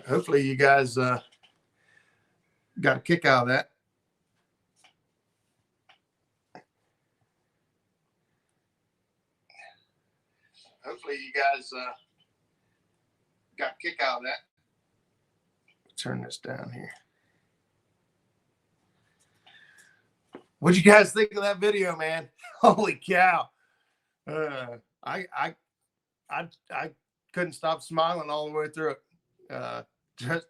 Hopefully you guys got a kick out of that. Hopefully you guys got a kick out of that. Turn this down here. What'd you guys think of that video, man? Holy cow! I couldn't stop smiling all the way through it.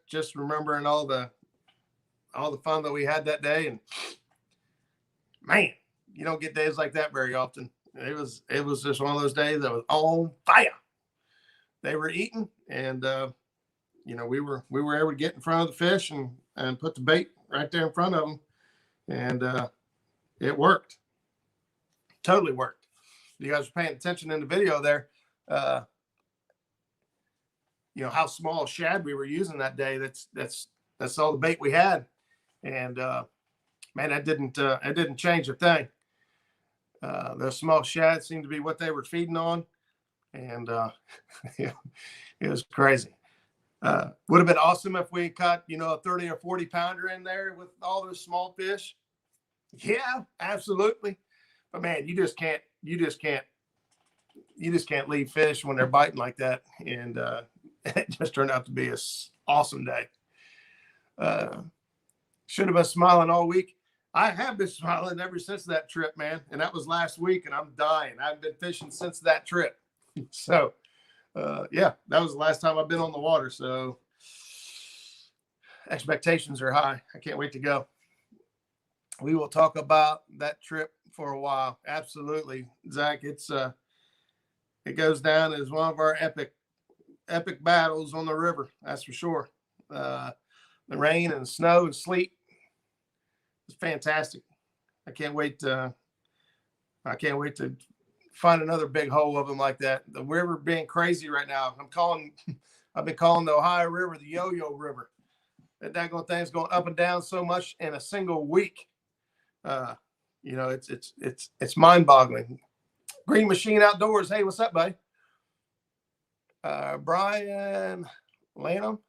Just remembering all the fun that we had that day, and man, you don't get days like that very often. It was just one of those days that was on fire. They were eating, and we were able to get in front of the fish and put the bait right there in front of them, and it worked. Totally worked. You guys were paying attention in the video there. How small shad we were using that day. That's all the bait we had, and man, that didn't change a thing. Those small shad seemed to be what they were feeding on, and it was crazy. Would have been awesome if we caught a 30 or 40 pounder in there with all those small fish. Yeah, absolutely. But man, you just can't leave fish when they're biting like that, and it just turned out to be an awesome day. Should have been smiling all week. I have been smiling ever since that trip, man. And that was last week, and I'm dying. I've been fishing since that trip. So, yeah, that was the last time I've been on the water. So expectations are high. I can't wait to go. We will talk about that trip for a while. Absolutely, Zach. It goes down as one of our epic battles on the river. That's for sure. The rain and snow and sleet. It's fantastic. I can't wait to find another big hole of them like that. The river being crazy right now. I've been calling the Ohio River the Yo-Yo River. That daggone thing's going up and down so much in a single week. It's mind-boggling. Green Machine Outdoors. Hey, what's up, buddy? Brian Lanham.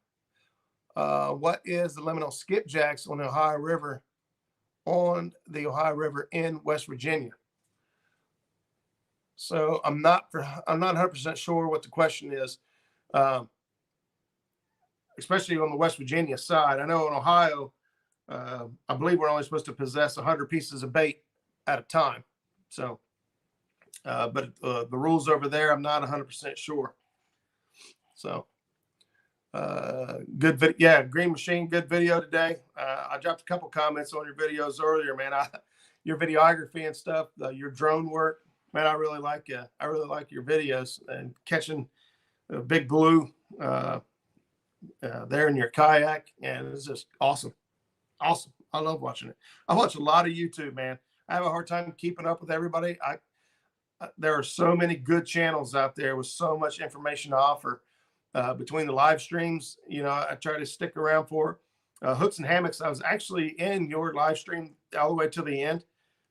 What is the limit on skipjacks on the Ohio River? On the Ohio River in West Virginia. So I'm not 100% sure what the question is, especially on the West Virginia side. I know in Ohio, I believe we're only supposed to possess 100 pieces of bait at a time. So, but the rules over there, I'm not 100% sure. So. Good video. Yeah, Green Machine, good video today. I dropped a couple comments on your videos earlier, man. Your videography and stuff, your drone work, man. I really like your videos and catching a big blue there in your kayak, and it's just awesome. I love watching it. I watch a lot of YouTube, man. I have a hard time keeping up with everybody. There are so many good channels out there with so much information to offer. Between the live streams, I try to stick around for hooks and hammocks. I was actually in your live stream all the way to the end.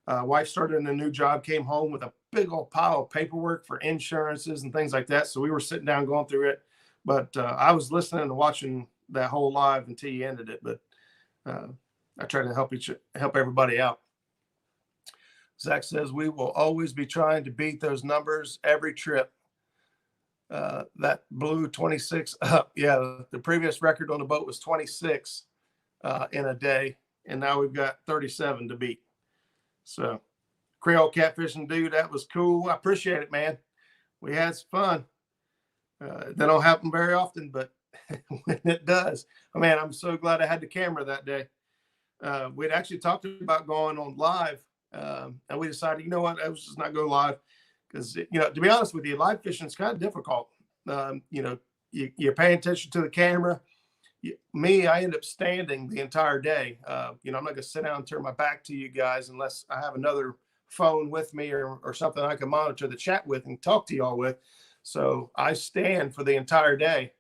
Wife started a new job, came home with a big old pile of paperwork for insurances and things like that. So we were sitting down going through it, but I was listening and watching that whole live until you ended it. But I try to help everybody out. Zach says we will always be trying to beat those numbers every trip. That blew 26 up. Yeah, the previous record on the boat was 26 in a day, and now we've got 37 to beat. So, Creole catfishing, dude, that was cool. I appreciate it, man. We had some fun. That don't happen very often, but when it does, man, I'm so glad I had the camera that day. We'd actually talked about going on live, and we decided, you know what, let's just not go live. Because, to be honest with you, live fishing is kind of difficult. You're paying attention to the camera. I end up standing the entire day. I'm not going to sit down and turn my back to you guys unless I have another phone with me or something I can monitor the chat with and talk to y'all with. So I stand for the entire day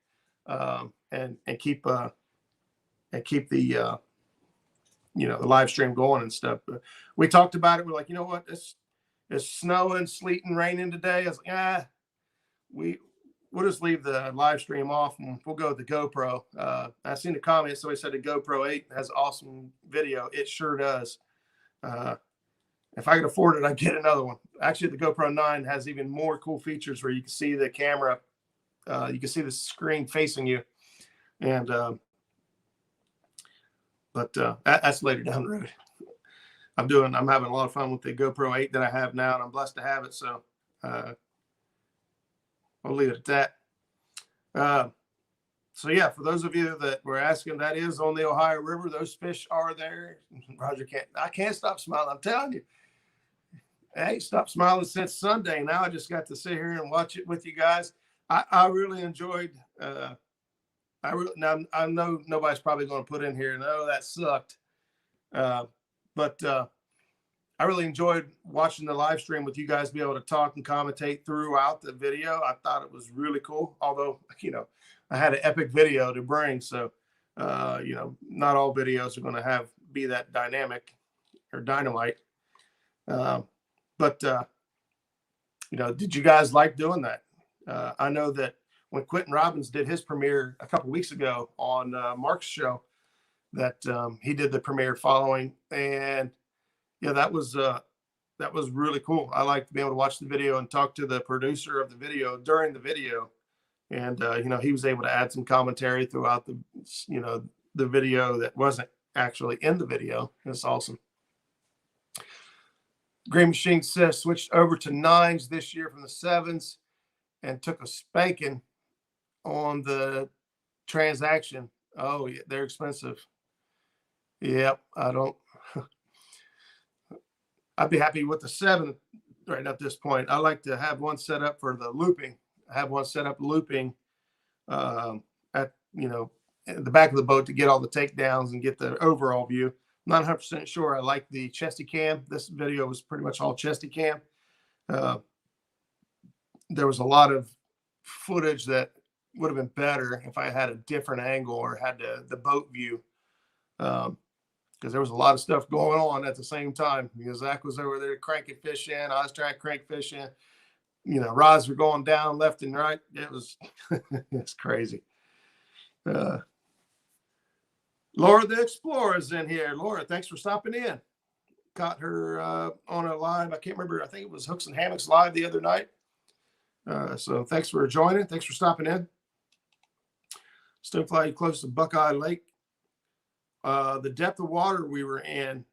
and keep the the live stream going and stuff. But we talked about it. We're like, you know what, it's snowing, sleeting, raining today. I was like, we'll just leave the live stream off and we'll go with the GoPro. I seen the comments. Somebody said the GoPro 8 has awesome video. It sure does. If I could afford it, I'd get another one. Actually, the GoPro 9 has even more cool features where you can see the camera. You can see the screen facing you. And that's later down the road. I'm having a lot of fun with the GoPro 8 that I have now, and I'm blessed to have it. So I'll leave it at that. So yeah, for those of you that were asking, that is on the Ohio River. Those fish are there. Roger I can't stop smiling. I'm telling you. I ain't stopped smiling since Sunday. Now I just got to sit here and watch it with you guys. I really enjoyed. Now I know nobody's probably going to put in here, no, that sucked. But I really enjoyed watching the live stream with you guys, be able to talk and commentate throughout the video. I thought it was really cool. Although, I had an epic video to bring. So, not all videos are going to be that dynamic or dynamite. But did you guys like doing that? I know that when Quentin Robbins did his premiere a couple weeks ago on Mark's show, that he did the premiere following, and yeah, that was really cool. I like to be able to watch the video and talk to the producer of the video during the video, and he was able to add some commentary throughout the video that wasn't actually in the video. It's awesome. Green Machine says switched over to 9s this year from the 7s and took a spanking on the transaction. Oh, yeah, they're expensive. Yep, I'd be happy with the 7 right now at this point. I like to have one set up for the looping. I have one set up looping at the back of the boat to get all the takedowns and get the overall view. Not 100% sure I like the chesty cam. This video was pretty much all chesty cam. There was a lot of footage that would have been better if I had a different angle or had the boat view. Because there was a lot of stuff going on at the same time. Because Zach was over there cranking fish in. I was trying to crank fish in. Rods were going down left and right. It was it's crazy. Laura the Explorer is in here. Laura, thanks for stopping in. Caught her on a live. I can't remember. I think it was Hooks and Hammocks live the other night. So thanks for joining. Thanks for stopping in. Stonefly close to Buckeye Lake. The depth of water we were in.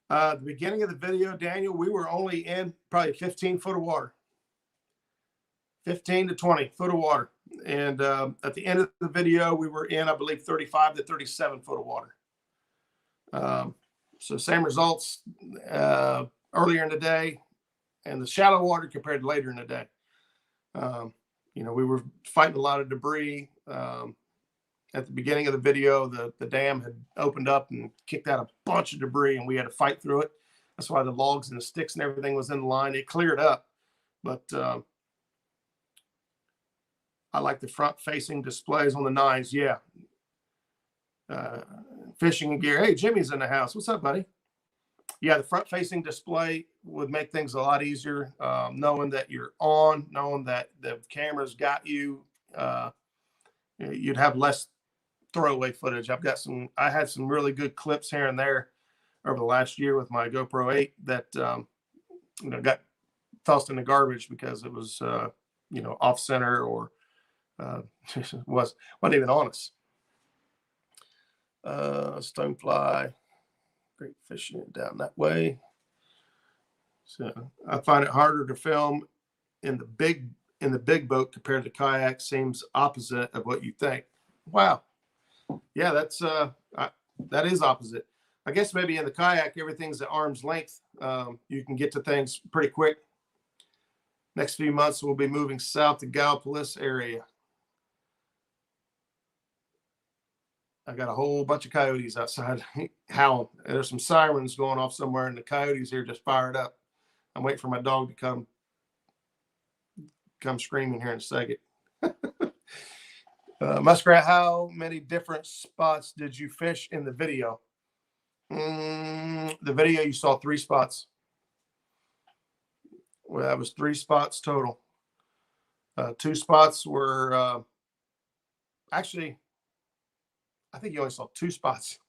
The beginning of the video, Daniel, we were only in probably 15 foot of water. 15 to 20 foot of water. And at the end of the video, we were in, I believe, 35 to 37 foot of water. So same results earlier in the day and the shallow water compared to later in the day. We were fighting a lot of debris. At the beginning of the video, the dam had opened up and kicked out a bunch of debris, and we had to fight through it. That's why the logs and the sticks and everything was in line. It cleared up, but I like the front-facing displays on the 9s. Yeah. Fishing gear. Hey, Jimmy's in the house. What's up, buddy? Yeah, the front-facing display would make things a lot easier, knowing that you're on, knowing that the camera's got you. You'd have less throwaway footage. I had some really good clips here and there over the last year with my GoPro 8 that got tossed in the garbage because it was off center or wasn't even on us. Stonefly, great fishing down that way. So I find it harder to film in the big boat compared to kayak. Seems opposite of what you think. Wow. Yeah, that is opposite. I guess maybe in the kayak, everything's at arm's length. You can get to things pretty quick. Next few months, we'll be moving south to Gallipolis area. I got a whole bunch of coyotes outside howling. There's some sirens going off somewhere, and the coyotes here just fired up. I'm waiting for my dog to come screaming here in a second. Muskrat, how many different spots did you fish in the video? The video, you saw 3 spots. Well, that was 3 spots total. Two spots were actually, I think you only saw two spots.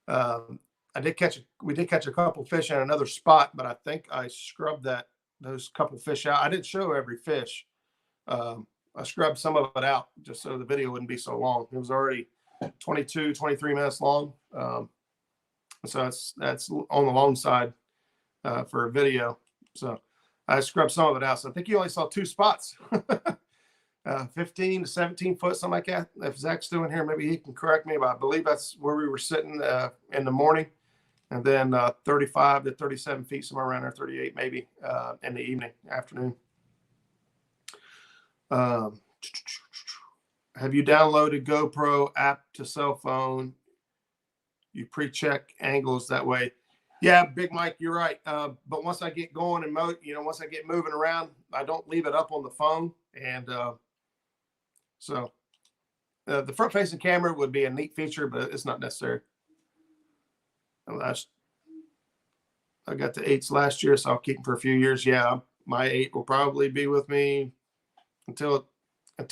We did catch a couple fish in another spot, but I think I scrubbed those couple fish out. I didn't show every fish. I scrubbed some of it out just so the video wouldn't be so long. It was already 22, 23 minutes long. So that's on the long side for a video. So I scrubbed some of it out. So I think you only saw two spots. 15 to 17 foot, something like that. If Zach's still in here, maybe he can correct me, but I believe that's where we were sitting in the morning. And then 35 to 37 feet, somewhere around there, 38 maybe, in the evening, afternoon. Have you downloaded GoPro app to cell phone? You pre-check angles that way. Yeah, Big Mike, you're right. But once I get going and once I get moving around, I don't leave it up on the phone. And so the front-facing camera would be a neat feature, but it's not necessary. I got the 8s last year, so I'll keep them for a few years. Yeah, my 8 will probably be with me until it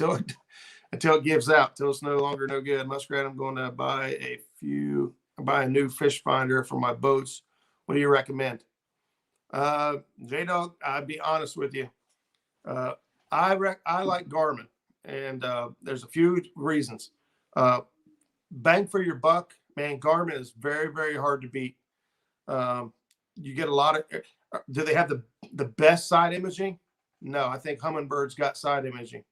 gives out, until it's no longer no good. Muskrat, I'm going to buy a new fish finder for my boats. What do you recommend? J-Dog, I'll be honest with you. I like Garmin, and there's a few reasons. Bang for your buck, man, Garmin is very, very hard to beat. You get a lot of, do they have the best side imaging? No, I think Humminbird's got side imaging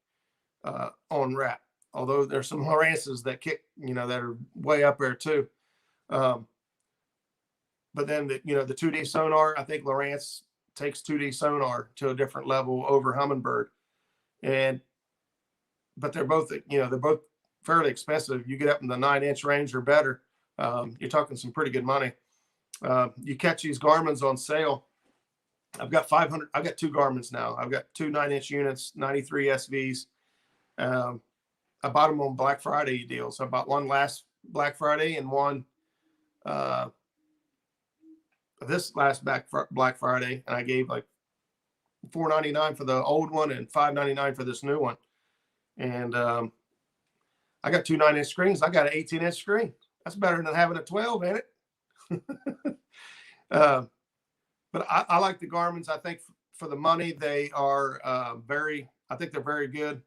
on wrap, although there's some Lowrances that kick, that are way up there too. But then the 2D sonar, I think Lowrance takes 2D sonar to a different level over Humminbird. But they're both fairly expensive. You get up in the 9-inch range or better, you're talking some pretty good money. You catch these Garmin's on sale. I've got 500. I've got two Garmin's now. I've got two 9-inch units, 93 SVs. I bought them on Black Friday deals. I bought one last Black Friday and one this last Black Friday, and I gave like $4.99 for the old one and $5.99 for this new one. And I got two 9-inch screens. I got an 18-inch screen. That's better than having a 12 in it. But I like the Garmin's. I think for the money, they are I think they're very good.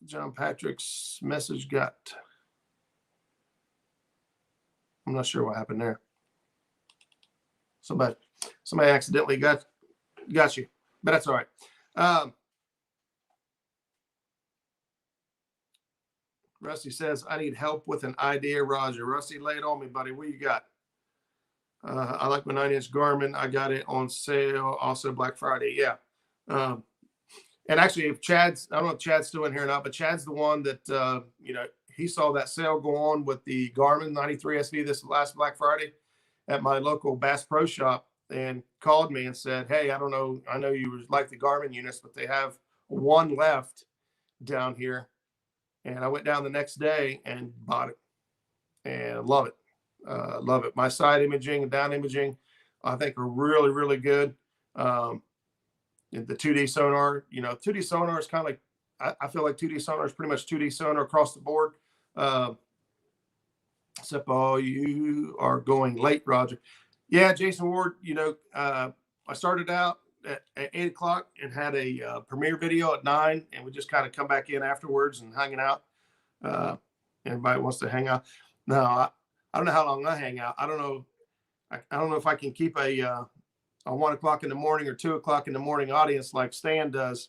John Patrick's message I'm not sure what happened there. Somebody accidentally got you, but that's all right. Rusty says, I need help with an idea, Roger. Rusty, lay it on me, buddy. What you got? I like my 9-inch Garmin. I got it on sale also Black Friday. Yeah. And actually, I don't know if Chad's still in here or not, but Chad's the one that, he saw that sale go on with the Garmin 93 SV this last Black Friday at my local Bass Pro Shop and called me and said, hey, I know you like the Garmin units, but they have one left down here. And I went down the next day and bought it and love it. Love it. My side imaging and down imaging, I think are really, really good. The 2D sonar, 2D sonar is kind of like, I feel like 2D sonar is pretty much 2D sonar across the board. Except you are going late, Roger. Yeah, Jason Ward, I started out at 8 o'clock and had a premiere video at 9, and we just kind of come back in afterwards and hanging out. Everybody wants to hang out. No, I don't know how long I hang out. I don't know. I don't know if I can keep a 1 o'clock in the morning or 2 o'clock in the morning audience like Stan does,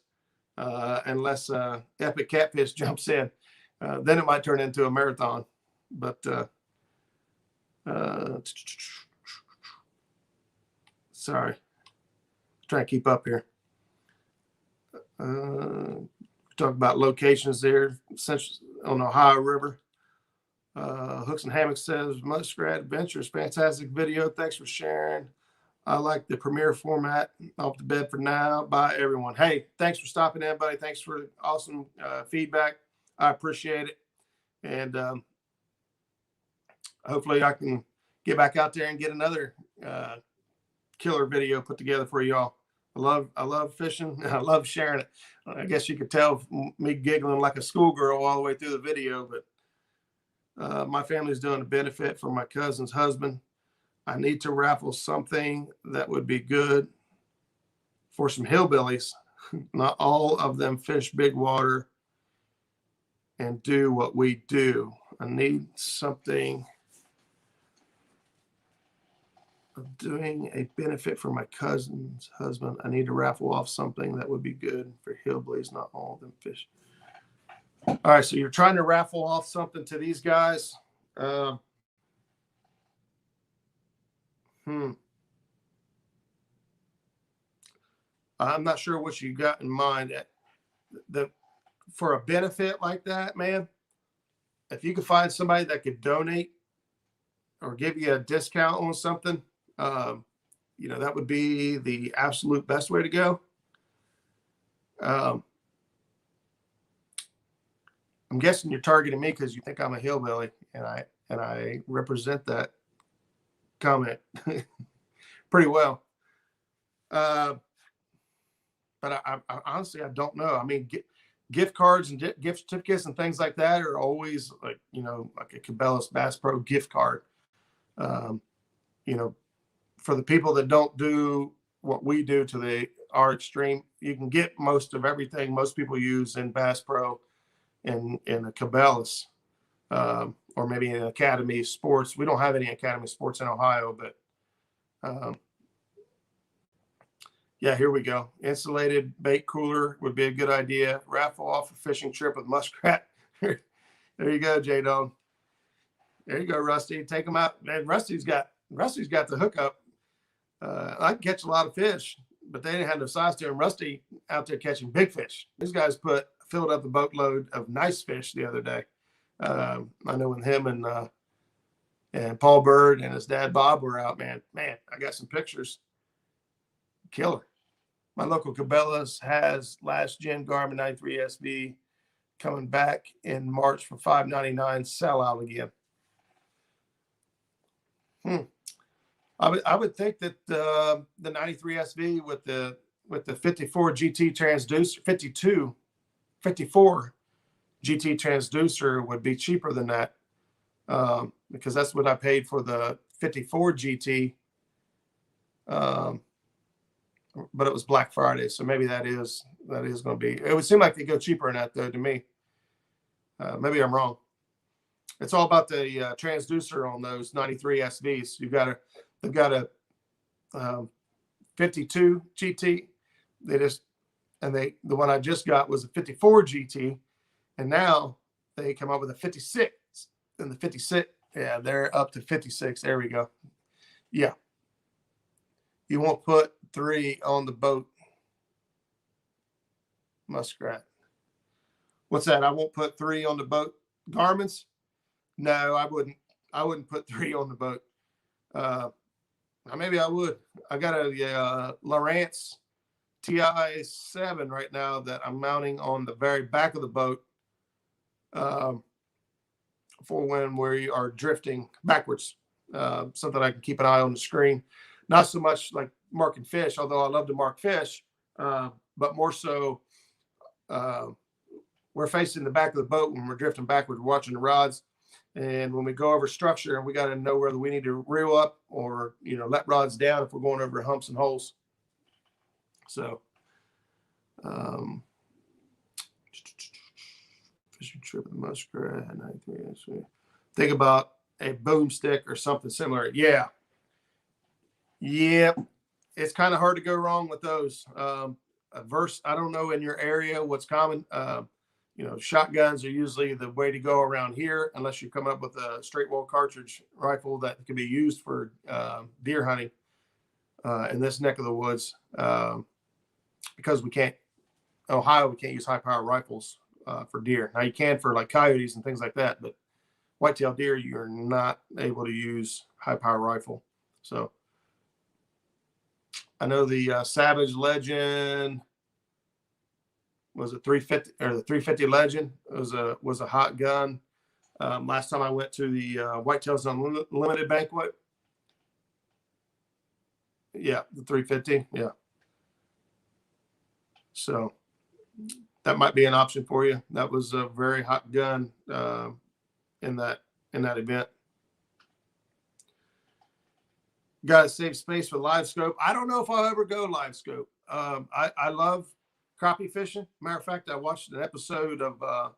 unless Epic Catfish jumps in. Then it might turn into a marathon. But sorry, trying to keep up here. Talk about locations there on the Ohio River. Hooks and Hammocks says Muskrat Adventures, fantastic video. Thanks for sharing. I like the premiere format. Off the bed for now. Bye, everyone. Hey, thanks for stopping in, buddy. Thanks for awesome feedback. I appreciate it. And hopefully I can get back out there and get another killer video put together for y'all. I love fishing. I love sharing it. I guess you could tell me giggling like a schoolgirl all the way through the video, but my family's doing a benefit for my cousin's husband. I need to raffle something that would be good for some hillbillies. Not all of them fish big water and do what we do. I need something of doing a benefit for my cousin's husband. I need to raffle off something that would be good for hillbillies. Not all of them fish. All right, so you're trying to raffle off something to these guys. I'm not sure what you got in mind. For a benefit like that, man, if you could find somebody that could donate or give you a discount on something, that would be the absolute best way to go. I'm guessing you're targeting me because you think I'm a hillbilly, and I represent that comment pretty well. But I honestly, I don't know. I mean, gift cards and gift certificates and things like that are always like a Cabela's Bass Pro gift card. For the people that don't do what we do to our extreme, you can get most of everything most people use in Bass Pro in a Cabela's, or maybe in Academy Sports. We don't have any Academy Sports in Ohio, but yeah, here we go. Insulated bait cooler would be a good idea. Raffle off a fishing trip with Muskrat. There you go, J-Dog. There you go, Rusty. Take them out. Man, Rusty's got the hookup. I can catch a lot of fish, but they didn't have no size to him. Rusty out there catching big fish. These guys filled up the boatload of nice fish the other day. I know when him and Paul Bird and his dad Bob were out, man, I got some pictures. Killer. My local Cabela's has last gen Garmin 93 SV coming back in March for $5.99 sellout again. I would think that the 93 SV with the 54 GT transducer, 54 GT transducer would be cheaper than that, because that's what I paid for the 54 GT. But it was Black Friday, so maybe that is going to be. It would seem like they go cheaper in that though to me. Maybe I'm wrong. It's all about the transducer on those 93 SVs. They've got a 52 GT. The one I just got was a 54 GT, and now they come up with a 56. And the 56, yeah, they're up to 56. There we go. Yeah. You won't put 3 on the boat, Muskrat. What's that? I won't put 3 on the boat. Garmin's? No, I wouldn't. I wouldn't put 3 on the boat. Maybe I would. I got a Lowrance TI7 right now that I'm mounting on the very back of the boat for when we are drifting backwards. Something I can keep an eye on the screen. Not so much like marking fish, although I love to mark fish, but more so we're facing the back of the boat when we're drifting backwards, we're watching the rods. And when we go over structure, and we got to know whether we need to reel up or, let rods down if we're going over humps and holes. So, fishing trip with the Muskrat. Think about a boomstick or something similar. Yeah. It's kind of hard to go wrong with those. I don't know in your area what's common. Shotguns are usually the way to go around here, unless you're coming up with a straight wall cartridge rifle that can be used for deer hunting in this neck of the woods. Because we can't use high power rifles for deer. Now you can for like coyotes and things like that, but whitetail deer, you're not able to use high power rifle. So I know the Savage Legend was a 350 or the 350 Legend was a hot gun. Last time I went to the Whitetails Unlimited banquet, Yeah, the 350. Yeah. So that might be an option for you. That was a very hot gun in that event. Got to save space for live scope. I don't know if I'll ever go live scope. I love crappie fishing. Matter of fact, I watched an episode of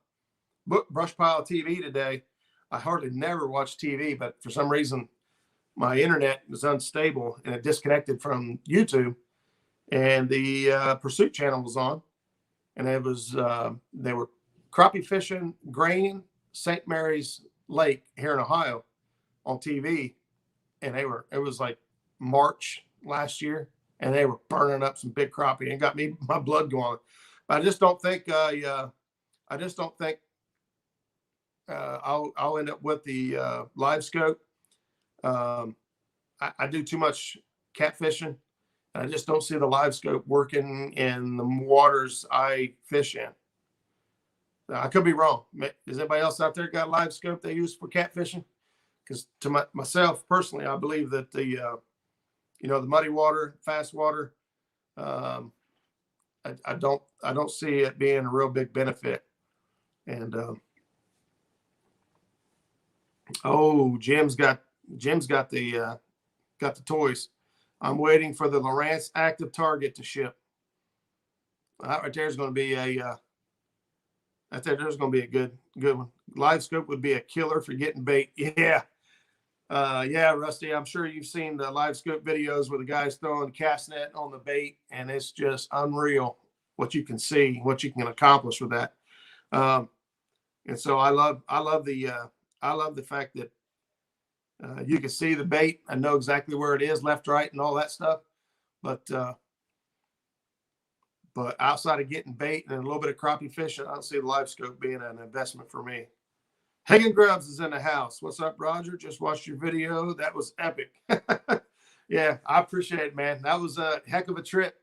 Brush Pile TV today. I hardly never watch TV, but for some reason my internet was unstable and it disconnected from YouTube, and the Pursuit channel was on, and it was they were crappie fishing grain St. Mary's Lake here in Ohio on TV, and it was like March last year, and they were burning up some big crappie and got me my blood going. But I just don't think I'll end up with the live scope. I do too much catfishing. I just don't see the live scope working in the waters I fish in. I could be wrong. Is anybody else out there got a live scope they use for catfishing? Because to myself personally, I believe that the muddy water, fast water, I don't see it being a real big benefit. And Jim's got the toys. I'm waiting for the Lowrance active target to ship. That right there is going to be there's going to be a good one. Live scope would be a killer for getting bait. Yeah. Rusty, I'm sure you've seen the live scope videos where the guy's throwing cast net on the bait, and it's just unreal what you can see, what you can accomplish with that. And so I love the fact that you can see the bait and know exactly where it is, left, right, and all that stuff. But outside of getting bait and a little bit of crappie fishing, I don't see the live scope being an investment for me. Hagen Grubbs is in the house. What's up, Roger? Just watched your video. That was epic. Yeah, I appreciate it, man. That was a heck of a trip.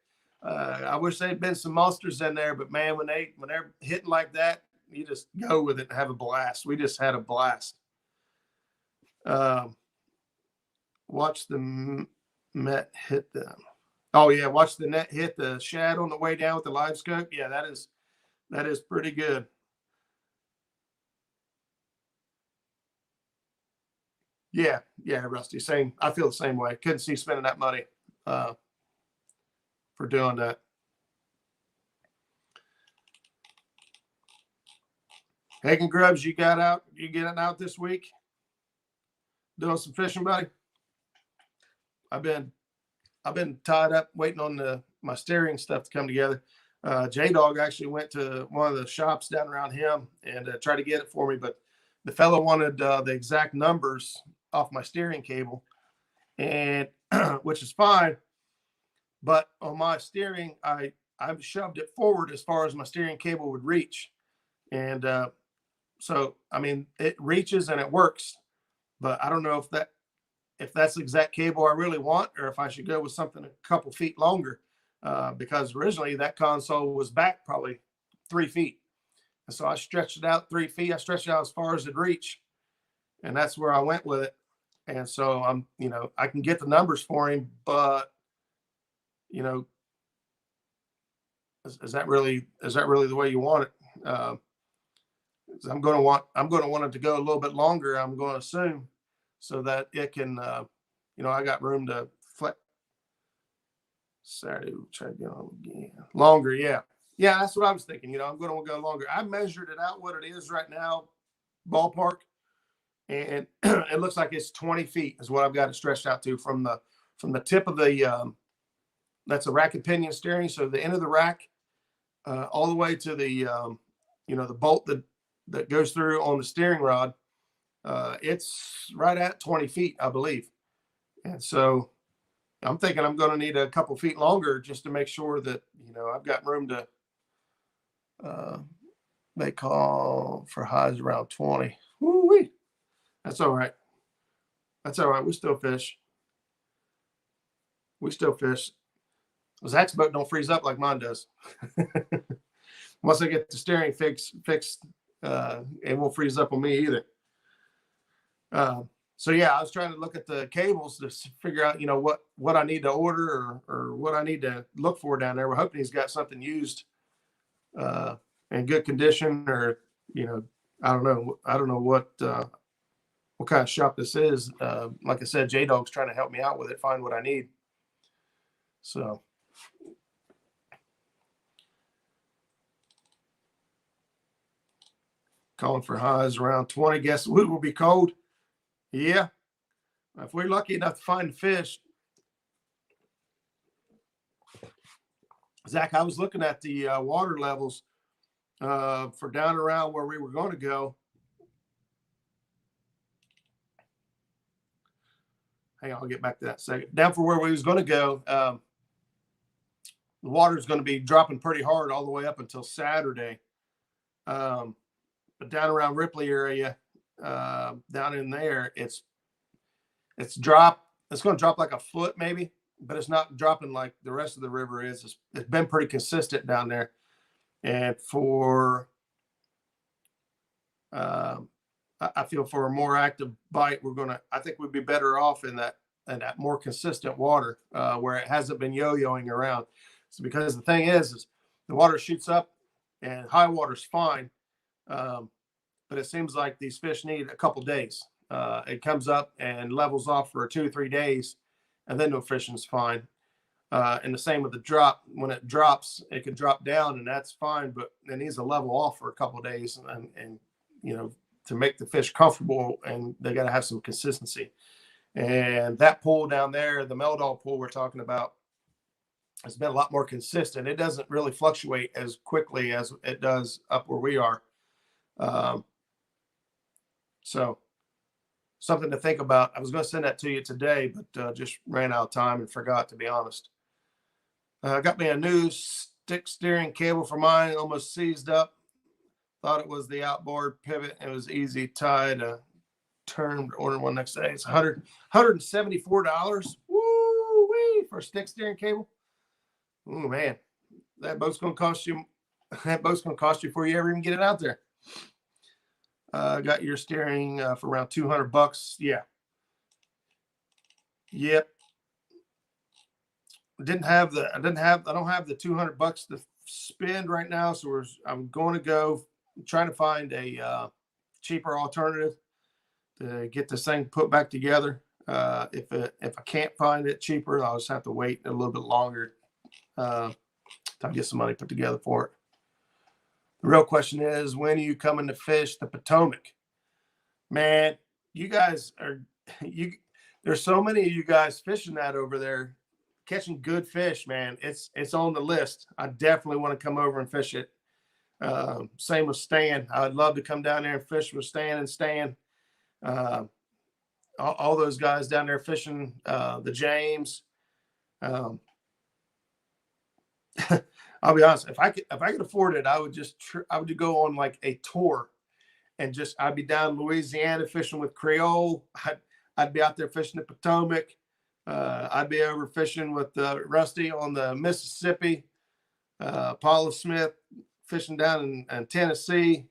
I wish there'd been some monsters in there, but man, when they're hitting like that, you just go with it and have a blast. We just had a blast. Watch the net hit them. Oh yeah, watch the net hit the shad on the way down with the live scope. Yeah, that is pretty good. Yeah, Rusty. Same. I feel the same way. Couldn't see spending that money for doing that. Hagen Grubbs, you getting out this week? Doing some fishing, buddy? I've been tied up waiting on my steering stuff to come together. J-Dog actually went to one of the shops down around him and tried to get it for me, but the fellow wanted the exact numbers off my steering cable, and which is fine. But on my steering, I've shoved it forward as far as my steering cable would reach, and so I mean it reaches and it works, but I don't know if that's the exact cable I really want, or if I should go with something a couple feet longer, because originally that console was back probably 3 feet. And so I stretched it out 3 feet. I stretched it out as far as it'd reach. And that's where I went with it. And so I can get the numbers for him, but is that really the way you want it? I'm going to want it to go a little bit longer, I'm going to assume, so that it can, I got room to flex. Saturday, we'll try to get on again. Longer, yeah. Yeah, that's what I was thinking. I'm going to go longer. I measured it out what it is right now, ballpark, and it looks like it's 20 feet is what I've got it stretched out to from the tip of the, that's a rack and pinion steering. So the end of the rack, all the way to the, the bolt that goes through on the steering rod. It's right at 20 feet, I believe. And so I'm thinking I'm going to need a couple feet longer just to make sure that, I've got room to, they call for highs around 20. Woo-wee. That's all right. We still fish. Zach's boat don't freeze up like mine does. Once I get the steering fixed, it won't freeze up on me either. So yeah, I was trying to look at the cables to figure out, what I need to order or what I need to look for down there. We're hoping he's got something used uh, in good condition, or you know, I don't know. I don't know what kind of shop this is. Like I said, J Dog's trying to help me out with it, find what I need. So calling for highs around 20. Guess it will be cold. Yeah. If we're lucky enough to find fish, Zach, I was looking at the water levels for down around where we were going to go. Hang on, I'll get back to that in a second. Down for where we was going to go, the water's going to be dropping pretty hard all the way up until Saturday. But down around Ripley area, down in there, it's going to drop like a foot maybe, but it's not dropping like the rest of the river is. It's been pretty consistent down there. And I feel for a more active bite, I think we'd be better off in that more consistent water where it hasn't been yo-yoing around. So because the thing is the water shoots up and high water's fine. But it seems like these fish need a couple days. It comes up and levels off for 2 or 3 days, and then no fishing's fine. And the same with the drop. When it drops, it can drop down, and that's fine, but it needs to level off for a couple of days, and to make the fish comfortable, and they got to have some consistency. And that pool down there, the Meldal pool we're talking about, has been a lot more consistent. It doesn't really fluctuate as quickly as it does up where we are. So something to think about. I was going to send that to you today, but just ran out of time and forgot, to be honest. I got me a new stick steering cable for mine, almost seized up. Thought it was the outboard pivot. It was easy tie to turn. Order one next day. It's $174. Woo-wee for a stick steering cable. Oh man, that boat's going to cost you. That boat's going to cost you before you ever even get it out there. Got your steering for around $200. Yeah. Yep. I don't have the $200 to spend right now. So I'm going to go trying to find a cheaper alternative to get this thing put back together. If I can't find it cheaper, I'll just have to wait a little bit longer to get some money put together for it. The real question is, when are you coming to fish the Potomac? Man, you guys there's so many of you guys fishing that over there, catching good fish, man. It's on the list. I definitely want to come over and fish it. Same with Stan. I'd love to come down there and fish with Stan. All those guys down there fishing the James. I'll be honest. If I could afford it, I would go on like a tour, and I'd be down in Louisiana fishing with Creole. I'd be out there fishing the Potomac. I'd be over fishing with Rusty on the Mississippi. Paula Smith fishing down in Tennessee.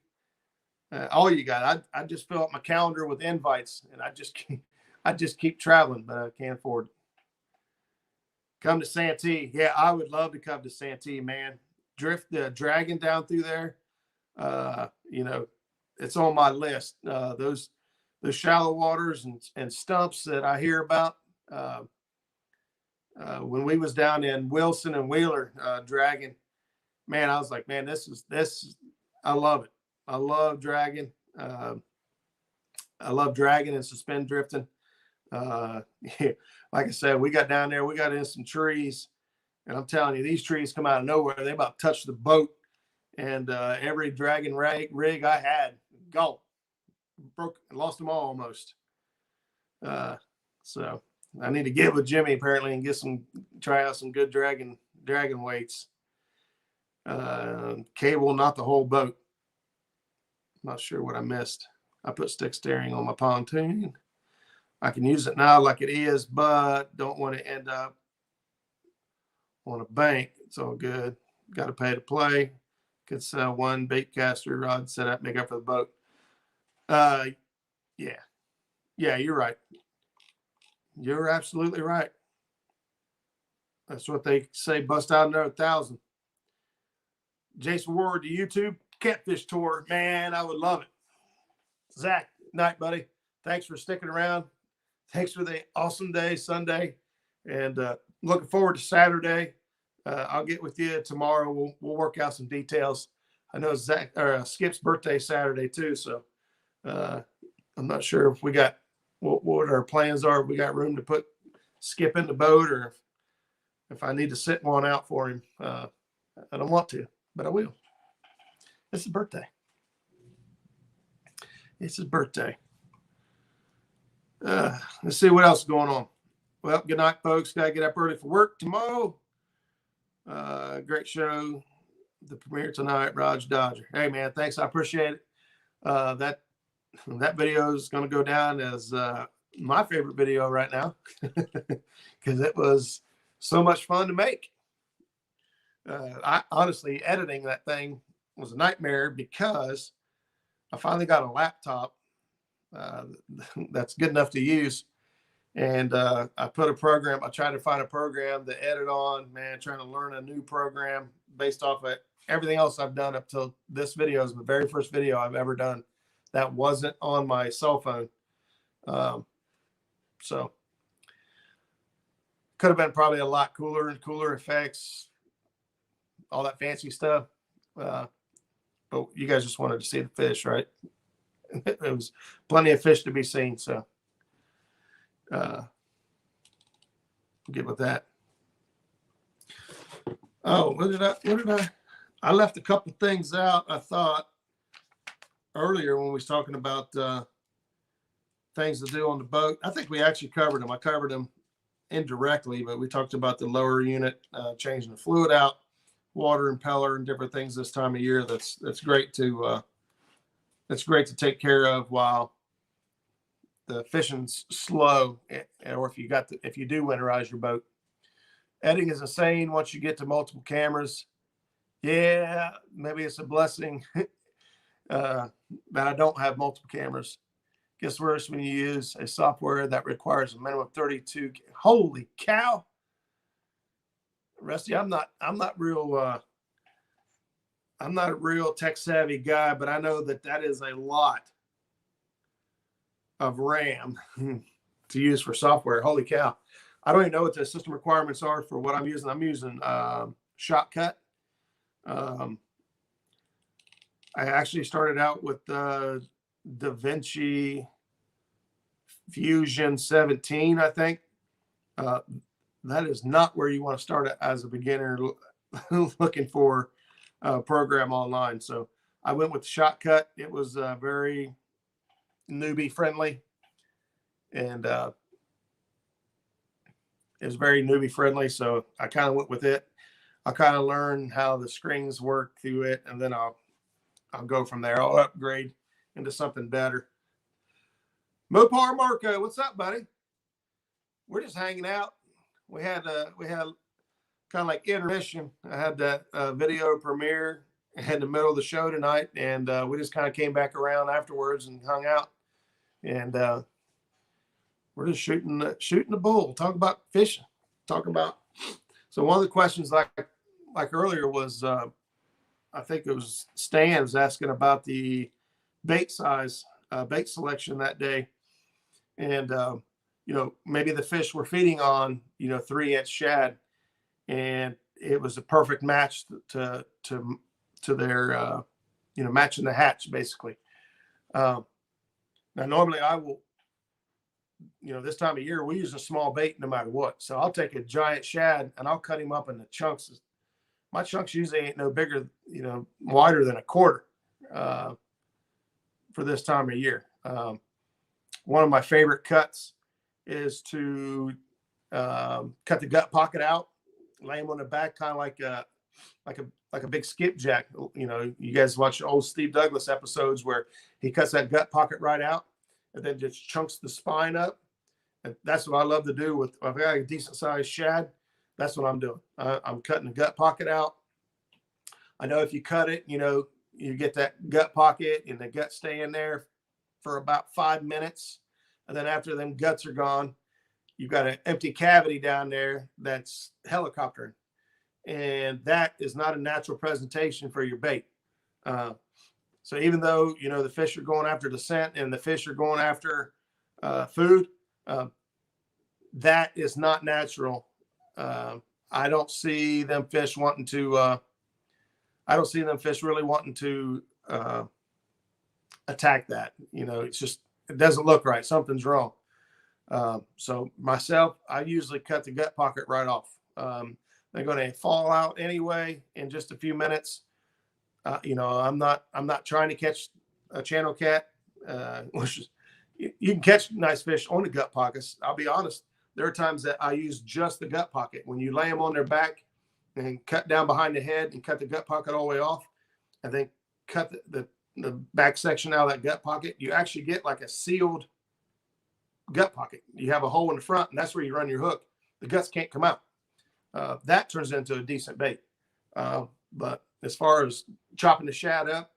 All you got. I just fill up my calendar with invites, and I just keep traveling, but I can't afford it. Come to Santee. Yeah, I would love to come to Santee, man. Drift the dragon down through there. It's on my list. Those shallow waters and stumps that I hear about. When we was down in Wilson and Wheeler dragging, man, I was like, man, this is I love it. I love dragging. I love dragging and suspend drifting. Like I said, we got down there, we got in some trees, and I'm telling you, these trees come out of nowhere. They about touch the boat, and every dragging rig I had, gone, lost them all almost. So I need to get with Jimmy apparently and try out some good dragon weights. Cable, not the whole boat. Not sure what I missed. I put stick steering on my pontoon. I can use it now like it is, but don't want to end up on a bank. It's all good. Got to pay to play. Could sell one bait caster rod set up, make up for the boat. Yeah. Yeah, you're right. You're absolutely right. That's what they say. Bust out another 1,000. Jason Ward, the YouTube catfish tour, man, I would love it. Zach, night, buddy. Thanks for sticking around. Thanks for the awesome day, Sunday, and looking forward to Saturday. I'll get with you tomorrow. We'll work out some details. I know Zach or Skip's birthday Saturday too, so I'm not sure if we got what our plans are. If we got room to put Skip in the boat, or if I need to sit one out for him. I don't want to, but I will. It's his birthday. It's his birthday. Let's see what else is going on. Well, good night, folks. Got to get up early for work tomorrow. Great show. The premiere tonight, Raj Dodger. Hey, man, thanks. I appreciate it. That video is going to go down as my favorite video right now because it was so much fun to make. I honestly, editing that thing was a nightmare because I finally got a laptop that's good enough to use. And I put a program, I tried to find a program to edit on, man, trying to learn a new program based off of everything else I've done up till this video is the very first video I've ever done that wasn't on my cell phone. So could have been probably a lot cooler and cooler effects, all that fancy stuff. But you guys just wanted to see the fish, right? It was plenty of fish to be seen. So get with that. Oh, what did I left a couple things out. I thought earlier when we was talking about things to do on the boat. I think we actually covered them. I covered them indirectly, but we talked about the lower unit, changing the fluid out, water impeller, and different things this time of year. That's great to take care of while the fishing's slow, or if you do winterize your boat. Editing is insane once you get to multiple cameras. Yeah, maybe it's a blessing that I don't have multiple cameras. Gets worse when you use a software that requires a minimum of 32. Holy cow, Rusty! I'm not real. I'm not a real tech savvy guy, but I know that is a lot of RAM to use for software. Holy cow. I don't even know what the system requirements are for what I'm using. I'm using Shotcut. I actually started out with DaVinci Fusion 17, I think. That is not where you want to start as a beginner looking for a program online. So I went with Shotcut. It was very newbie friendly, and it was very newbie friendly. So I kind of went with it. I'll kind of learn how the strings work through it, and then I'll go from there. I'll upgrade into something better. Mopar Marco, what's up, buddy? We're just hanging out. We had kind of like intermission. I had that video premiere in the middle of the show tonight, and we just kind of came back around afterwards and hung out. And we're just shooting the bull, talking about fishing, talking about. So one of the questions like earlier was, I think it was Stan was asking about the bait size, bait selection that day. And, maybe the fish were feeding on, 3-inch shad, and it was a perfect match to their, matching the hatch basically. Now, normally I will, this time of year, we use a small bait no matter what. So I'll take a giant shad and I'll cut him up into chunks. My chunks usually ain't no bigger, wider than a quarter for this time of year. One of my favorite cuts is to cut the gut pocket out, lay him on the back, kind of like a big skipjack. You guys watch old Steve Douglas episodes where he cuts that gut pocket right out and then just chunks the spine up. And that's what I love to do if I got a decent sized shad. That's what I'm doing. I'm cutting the gut pocket out. I know if you cut it, you get that gut pocket and the gut staying there for about 5 minutes. And then after them guts are gone, you've got an empty cavity down there that's helicoptering. And that is not a natural presentation for your bait. So even though, the fish are going after the scent and the fish are going after food, that is not natural. I don't see them fish wanting to, I don't see them fish really wanting to attack that. It doesn't look right. Something's wrong. So myself, I usually cut the gut pocket right off. They're going to fall out anyway in just a few minutes. I'm not trying to catch a channel cat, which is, you can catch nice fish on the gut pockets. I'll be honest. There are times that I use just the gut pocket. When you lay them on their back and cut down behind the head and cut the gut pocket all the way off, and then cut the back section out of that gut pocket, you actually get like a sealed gut pocket. You have a hole in the front, and that's where you run your hook. The guts can't come out. That turns into a decent bait. But as far as chopping the shad up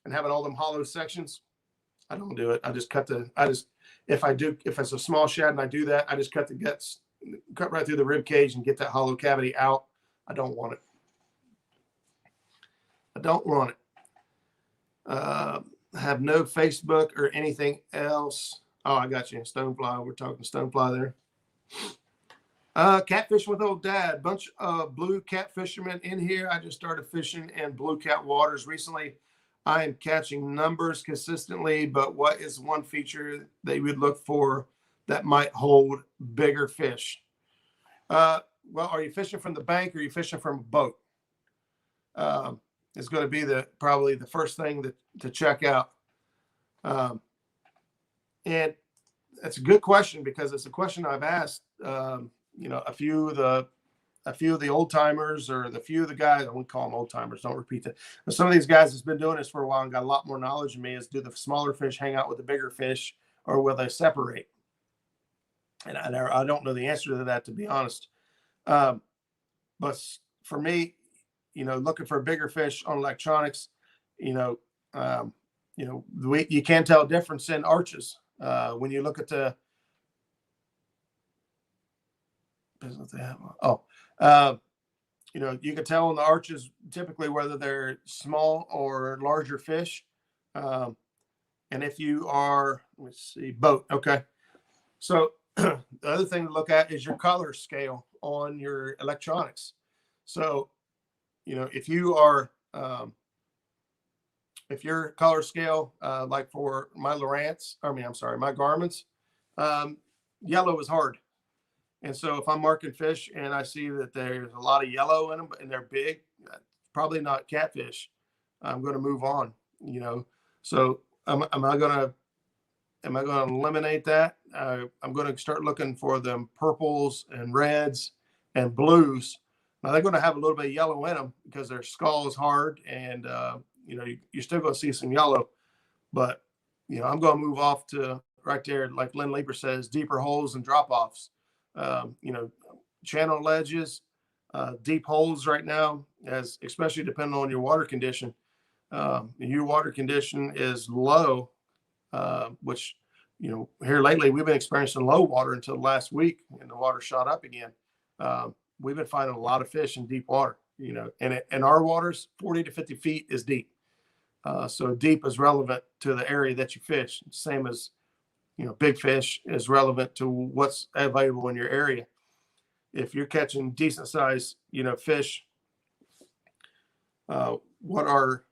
and having all them hollow sections, I don't do it. If it's a small shad and I do that, I just cut the guts, cut right through the rib cage and get that hollow cavity out. I don't want it. Have no Facebook or anything else. Oh, I got you. Stonefly. We're talking stonefly there. Catfishing with old dad. Bunch of blue cat fishermen in here. I just started fishing in blue cat waters recently. I am catching numbers consistently, but what is one feature that you would look for that might hold bigger fish? Well, are you fishing from the bank or are you fishing from a boat? It's going to be probably the first thing to check out. And that's a good question because it's a question I've asked, a few of the old timers or the few of the guys. I wouldn't call them old timers. Don't repeat that. But some of these guys that's been doing this for a while and got a lot more knowledge than me is, do the smaller fish hang out with the bigger fish or will they separate? And I don't know the answer to that, to be honest. But for me, looking for bigger fish on electronics, you can tell a difference in arches. When you look at you can tell in the arches typically whether they're small or larger fish. And if you are, let's see, boat. Okay. So the other thing to look at is your color scale on your electronics. So, if you are, if your color scale, like for my my Garmin's, yellow is hard. And so if I'm marking fish and I see that there's a lot of yellow in them and they're big, probably not catfish. I'm going to move on, So am I going to eliminate that? I'm going to start looking for them purples and reds and blues. Now they're going to have a little bit of yellow in them because their skull is hard, and you're still going to see some yellow. But I'm going to move off to right there, like Lynn Lieber says, deeper holes and drop offs. Channel ledges, deep holes right now, especially depending on your water condition. Your water condition is low, which, here lately we've been experiencing low water until last week, and the water shot up again. We've been finding a lot of fish in deep water, and our waters 40 to 50 feet is deep. So deep is relevant to the area that you fish. Same as, big fish is relevant to what's available in your area. If you're catching decent size, fish, what are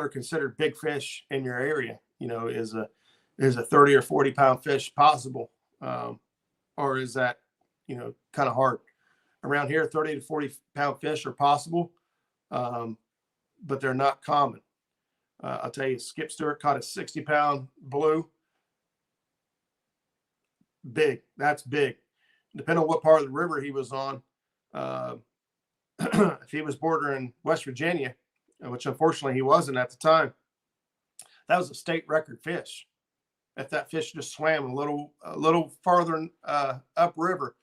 considered big fish in your area? Is a 30 or 40 pound fish possible? Or is that, kind of hard? Around here, 30 to 40 pound fish are possible, but they're not common. I'll tell you, Skip Stewart caught a 60 pound blue. Big. That's big. Depending on what part of the river he was on. If he was bordering West Virginia, which unfortunately he wasn't at the time, that was a state record fish. If that fish just swam a little farther upriver,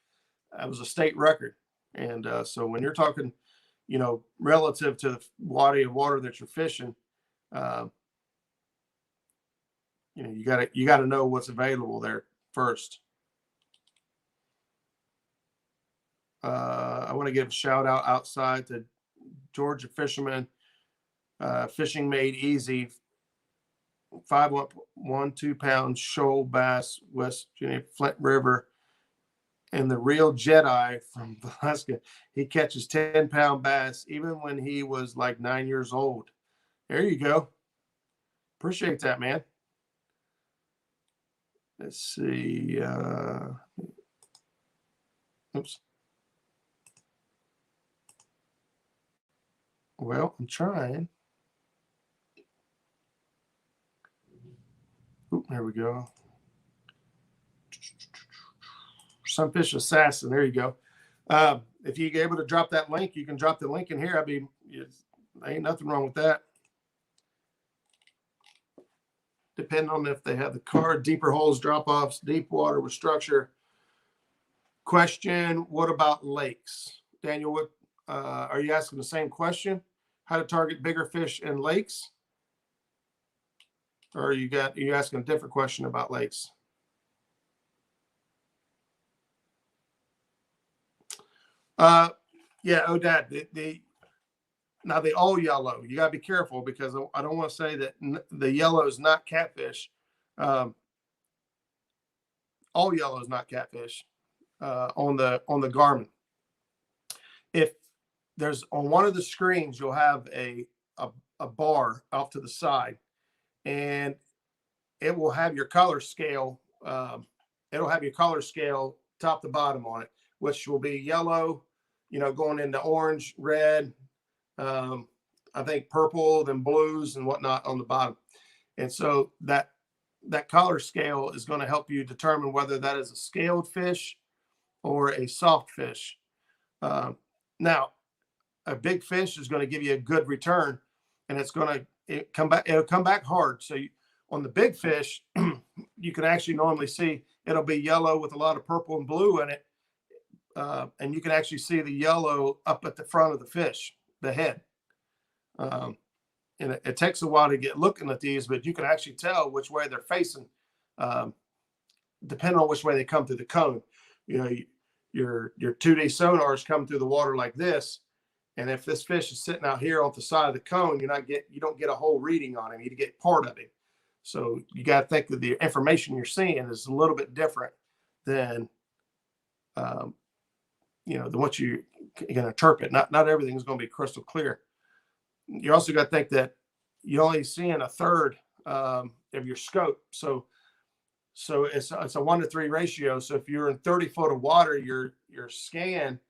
that was a state record. And so when you're talking, relative to the body of water that you're fishing, you got to know what's available there. first. I want to give a shout out outside to Georgia Fisherman, Fishing Made Easy, 5.12 pound shoal bass, West Virginia, Flint River, and the real Jedi from Alaska. He catches 10-pound bass even when he was like 9 years old. There you go. Appreciate that, man. Let's see. Oops. Well, I'm trying. Oop, there we go. Sunfish Assassin. There you go. If you're able to drop that link, you can drop the link in here. Ain't nothing wrong with that. Depending on if they have the card, deeper holes, drop offs, deep water with structure. Question: what about lakes? Daniel, what are you asking the same question? How to target bigger fish in lakes? Or are you asking a different question about lakes? Yeah, Odad, now the all yellow, you got to be careful because I don't want to say that the yellow is not catfish. All yellow is not catfish on the Garmin. If there's on one of the screens, you'll have a bar off to the side, and it will have your color scale. It'll have your color scale top to bottom on it, which will be yellow, going into orange, red, I think purple, then blues and whatnot on the bottom. And so that color scale is going to help you determine whether that is a scaled fish or a soft fish. Now, a big fish is going to give you a good return, and it'll come back hard. So on the big fish, you can actually normally see it'll be yellow with a lot of purple and blue in it. And you can actually see the yellow up at the front of the fish, the head. And it takes a while to get looking at these, but you can actually tell which way they're facing, depending on which way they come through the cone. Your 2D sonars come through the water like this, and if this fish is sitting out here off the side of the cone, you don't get a whole reading on him. You get part of him. So you got to think that the information you're seeing is a little bit different than than what you can interpret. Not everything is going to be crystal clear. You also got to think that you're only seeing a third of your scope. So it's a 1-to-3 ratio. So if you're in 30 foot of water, your scan,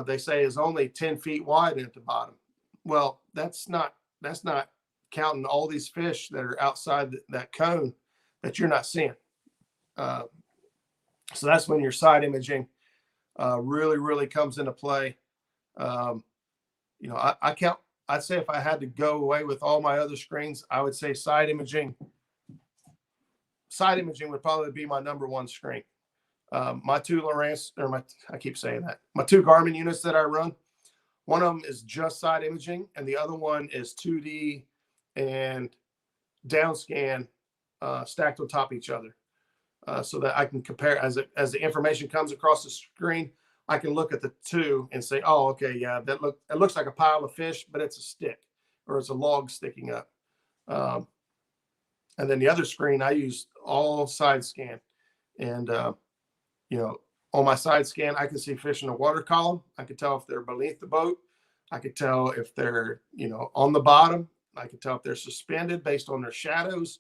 they say, is only 10 feet wide at the bottom. Well, that's not counting all these fish that are outside that cone that you're not seeing. So that's when your side imaging really, really comes into play. I'd say if I had to go away with all my other screens, I would say side imaging. Side imaging would probably be my number one screen. My two Lowrance, I keep saying that. My two Garmin units that I run, one of them is just side imaging, and the other one is 2D and down scan stacked on top of each other, so that I can compare as the information comes across the screen. I can look at the two and say, "Oh, okay, yeah, it looks like a pile of fish, but it's a stick or it's a log sticking up." And then the other screen, I use all side scan, and on my side scan, I can see fish in the water column. I can tell if they're beneath the boat. I can tell if they're on the bottom. I can tell if they're suspended based on their shadows.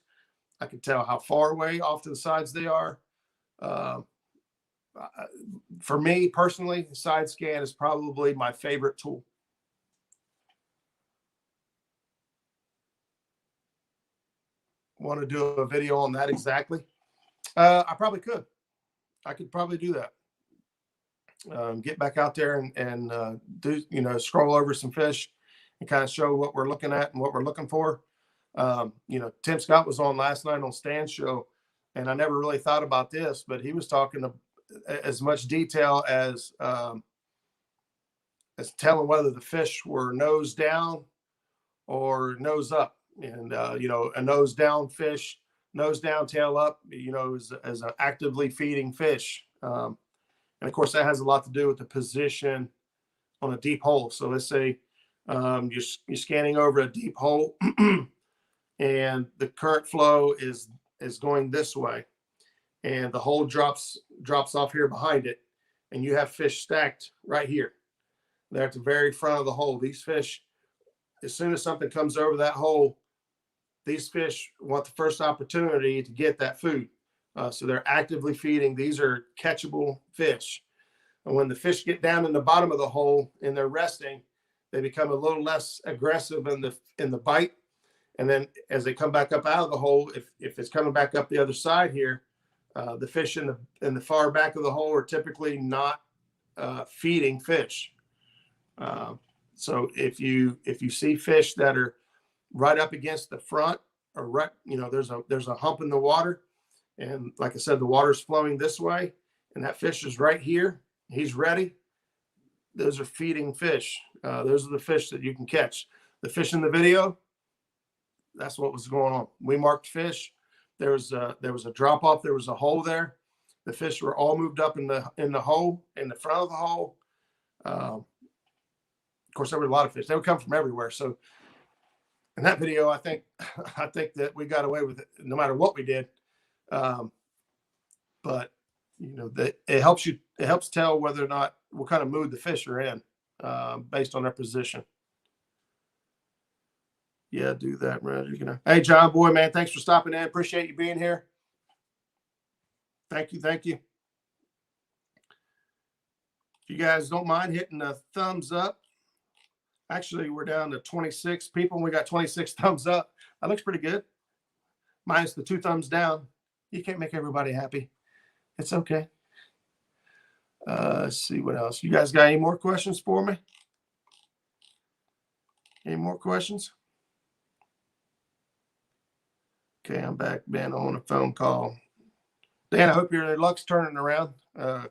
I can tell how far away off to the sides they are. For me personally, side scan is probably my favorite tool. Want to do a video on that exactly? I probably could. I could probably do that. Get back out there and do, scroll over some fish and kind of show what we're looking at and what we're looking for. Tim Scott was on last night on Stan's show, and I never really thought about this, but he was talking as much detail as telling whether the fish were nose down or nose up. And a nose down fish nose down, tail up, as an actively feeding fish. And of course, that has a lot to do with the position on a deep hole. So let's say you're scanning over a deep hole and the current flow is going this way, and the hole drops off here behind it, and you have fish stacked right here. They're at the very front of the hole. These fish, as soon as something comes over that hole, these fish want the first opportunity to get that food. So they're actively feeding. These are catchable fish. And when the fish get down in the bottom of the hole and they're resting, they become a little less aggressive in the bite. And then as they come back up out of the hole, if it's coming back up the other side here, the fish in the far back of the hole are typically not feeding fish. So if you see fish that are right up against the front, or right, there's a hump in the water, and like I said, the water's flowing this way, and that fish is right here, he's ready. Those are feeding fish. Those are the fish that you can catch. The fish in the video, that's what was going on. We marked fish. There was a drop off. There was a hole there. The fish were all moved up in the hole, in the front of the hole. Of course, there were a lot of fish. They would come from everywhere. So in that video, I think that we got away with it no matter what we did. But that it helps tell whether or not what kind of mood the fish are in, based on their position. Yeah, do that, Roger. Hey, John Boy, man, thanks for stopping in. Appreciate you being here. Thank you. If you guys don't mind hitting a thumbs up. Actually, we're down to 26 people, and we got 26 thumbs up. That looks pretty good. Minus the 2 thumbs down. You can't make everybody happy. It's okay. Let's see what else. You guys got any more questions for me? Any more questions? Okay, I'm back, Ben, on a phone call. Dan, I hope your luck's turning around. I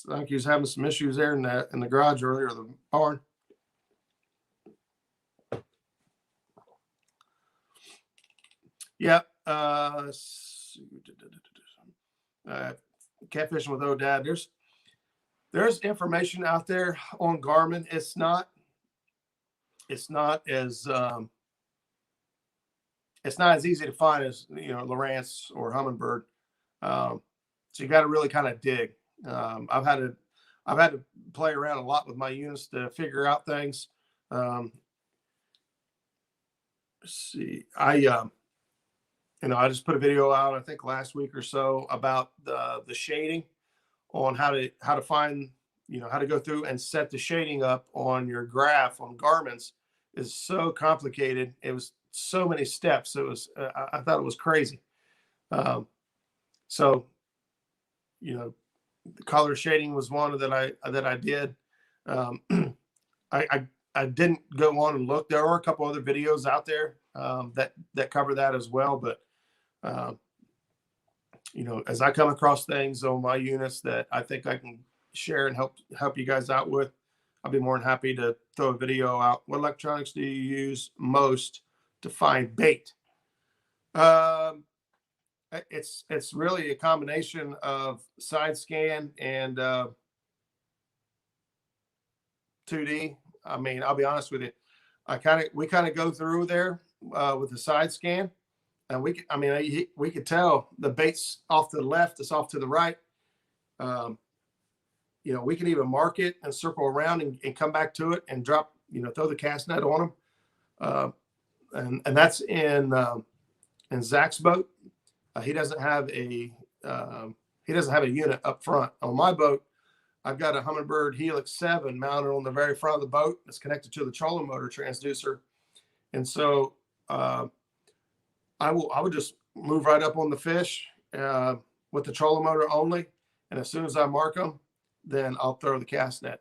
think he was having some issues there in the garage earlier, the barn. Yeah. Catfishing with Odad. There's information out there on Garmin. It's not as easy to find as Lowrance or Humminbird. So you got to really kind of dig. I've had to play around a lot with my units to figure out things. Let's see. I just put a video out, I think last week or so, about the shading, on how to find, how to go through and set the shading up on your graph on Garmin's is so complicated. It was so many steps. It was, I thought it was crazy. So, the color shading was one that I did. I didn't go on and look. There are a couple other videos out there that cover that as well. But as I come across things on my units that I think I can share and help you guys out with, I'll be more than happy to throw a video out. What electronics do you use most to find bait? It's really a combination of side scan and 2D. I mean, I'll be honest with you. We kind of go through there with the side scan, and we could tell the bait's off to the left, it's off to the right. We can even mark it and circle around and come back to it and drop, throw the cast net on them. And that's in Zach's boat. He doesn't have a unit up front. On my boat, I've got a Humminbird Helix 7 mounted on the very front of the boat. It's connected to the trolling motor transducer. And so I would just move right up on the fish with the trolling motor only. And as soon as I mark them, then I'll throw the cast net.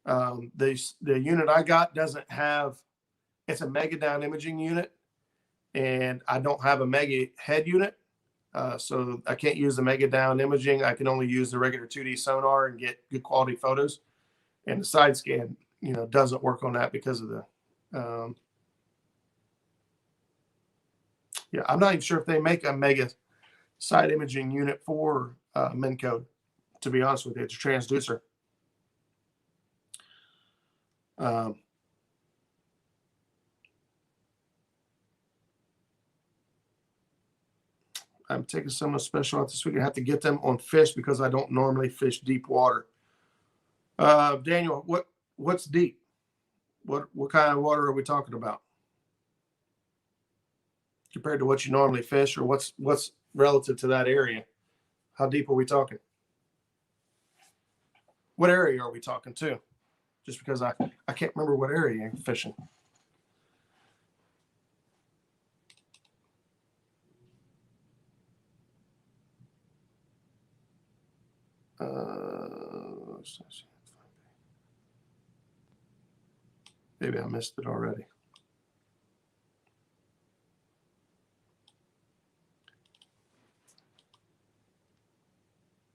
The unit I got doesn't have, it's a mega down imaging unit, and I don't have a mega head unit. So I can't use the mega down imaging. I can only use the regular 2D sonar and get good quality photos. And the side scan, doesn't work on that because of the Yeah, I'm not even sure if they make a mega side imaging unit for Minn Kota. To be honest with you, it's a transducer. I'm taking some special out this week. I have to get them on fish because I don't normally fish deep water. Daniel, what's deep? What kind of water are we talking about compared to what you normally fish, or what's relative to that area? How deep are we talking? What area are we talking to? Just because I can't remember what area you're fishing. Maybe I missed it already.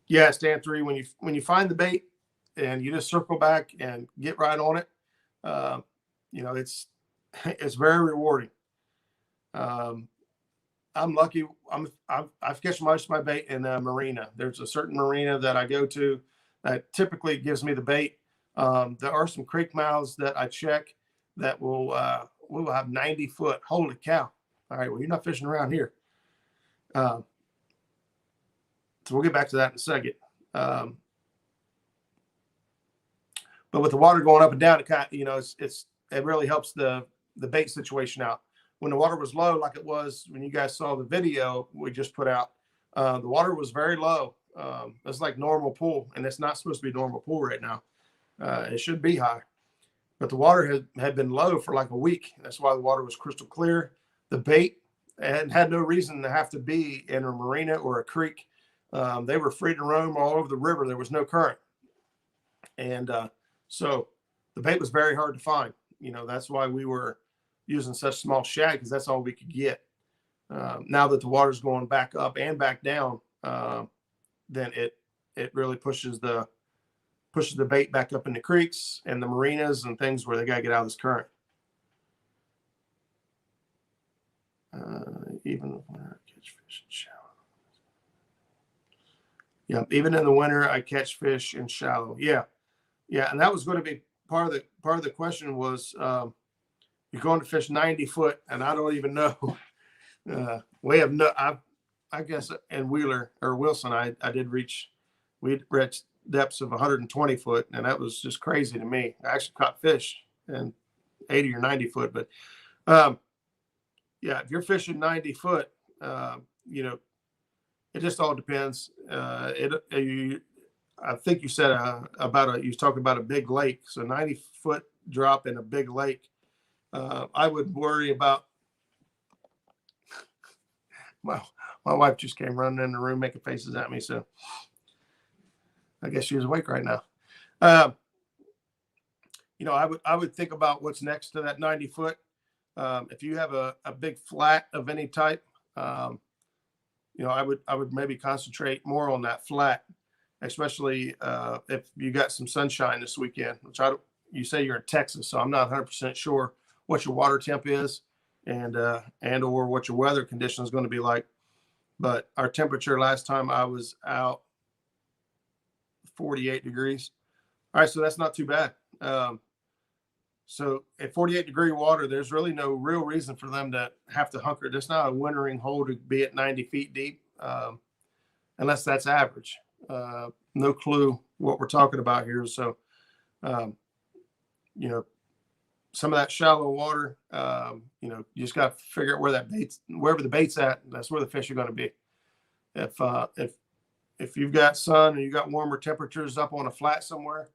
Yeah, stand 3. When you find the bait and you just circle back and get right on it, it's very rewarding. I'm lucky. I've catch most of my bait in a marina. There's a certain marina that I go to that typically gives me the bait. There are some creek mouths that I check that will have 90 foot. Holy cow! All right, well, you're not fishing around here. So we'll get back to that in a second. But with the water going up and down, it really helps the bait situation out. When the water was low, like it was when you guys saw the video we just put out, the water was very low. It's like normal pool, and it's not supposed to be normal pool right now. It should be high, but the water had been low for like a week. That's why the water was crystal clear. The bait had no reason to have to be in a marina or a creek. They were free to roam all over the river. There was no current. And so the bait was very hard to find. That's why we were using such small shad, because that's all we could get. Now that the water's going back up and back down, then it really pushes the bait back up in the creeks and the marinas and things where they got to get out of this current. Even when I catch fish in shallow. Yeah, even in the winter, I catch fish in shallow. Yeah, and that was going to be part of the question was you're going to fish 90 foot, and I don't even know. We have no. I guess in Wheeler or Wilson, we reached depths of 120 foot, and that was just crazy to me. I actually caught fish in 80 or 90 foot, but if you're fishing 90 foot, it just all depends. I think you said you was talking about a big lake. So 90 foot drop in a big lake. I would worry about. Well, my wife just came running in the room making faces at me. So I guess she was awake right now. I would think about what's next to that 90 foot. If you have a big flat of any type, I would maybe concentrate more on that flat, especially if you got some sunshine this weekend, which you say you're in Texas, so I'm not 100% sure what your water temp is and or what your weather condition is going to be like. But our temperature last time I was out, 48 degrees. All right, so that's not too bad. So at 48-degree water, there's really no real reason for them to have to hunker. There's not a wintering hole to be at 90 feet deep, unless that's average. No clue what we're talking about here. So, some of that shallow water, you just got to figure out wherever the bait's at, that's where the fish are going to be. If you've got sun and you got warmer temperatures up on a flat somewhere,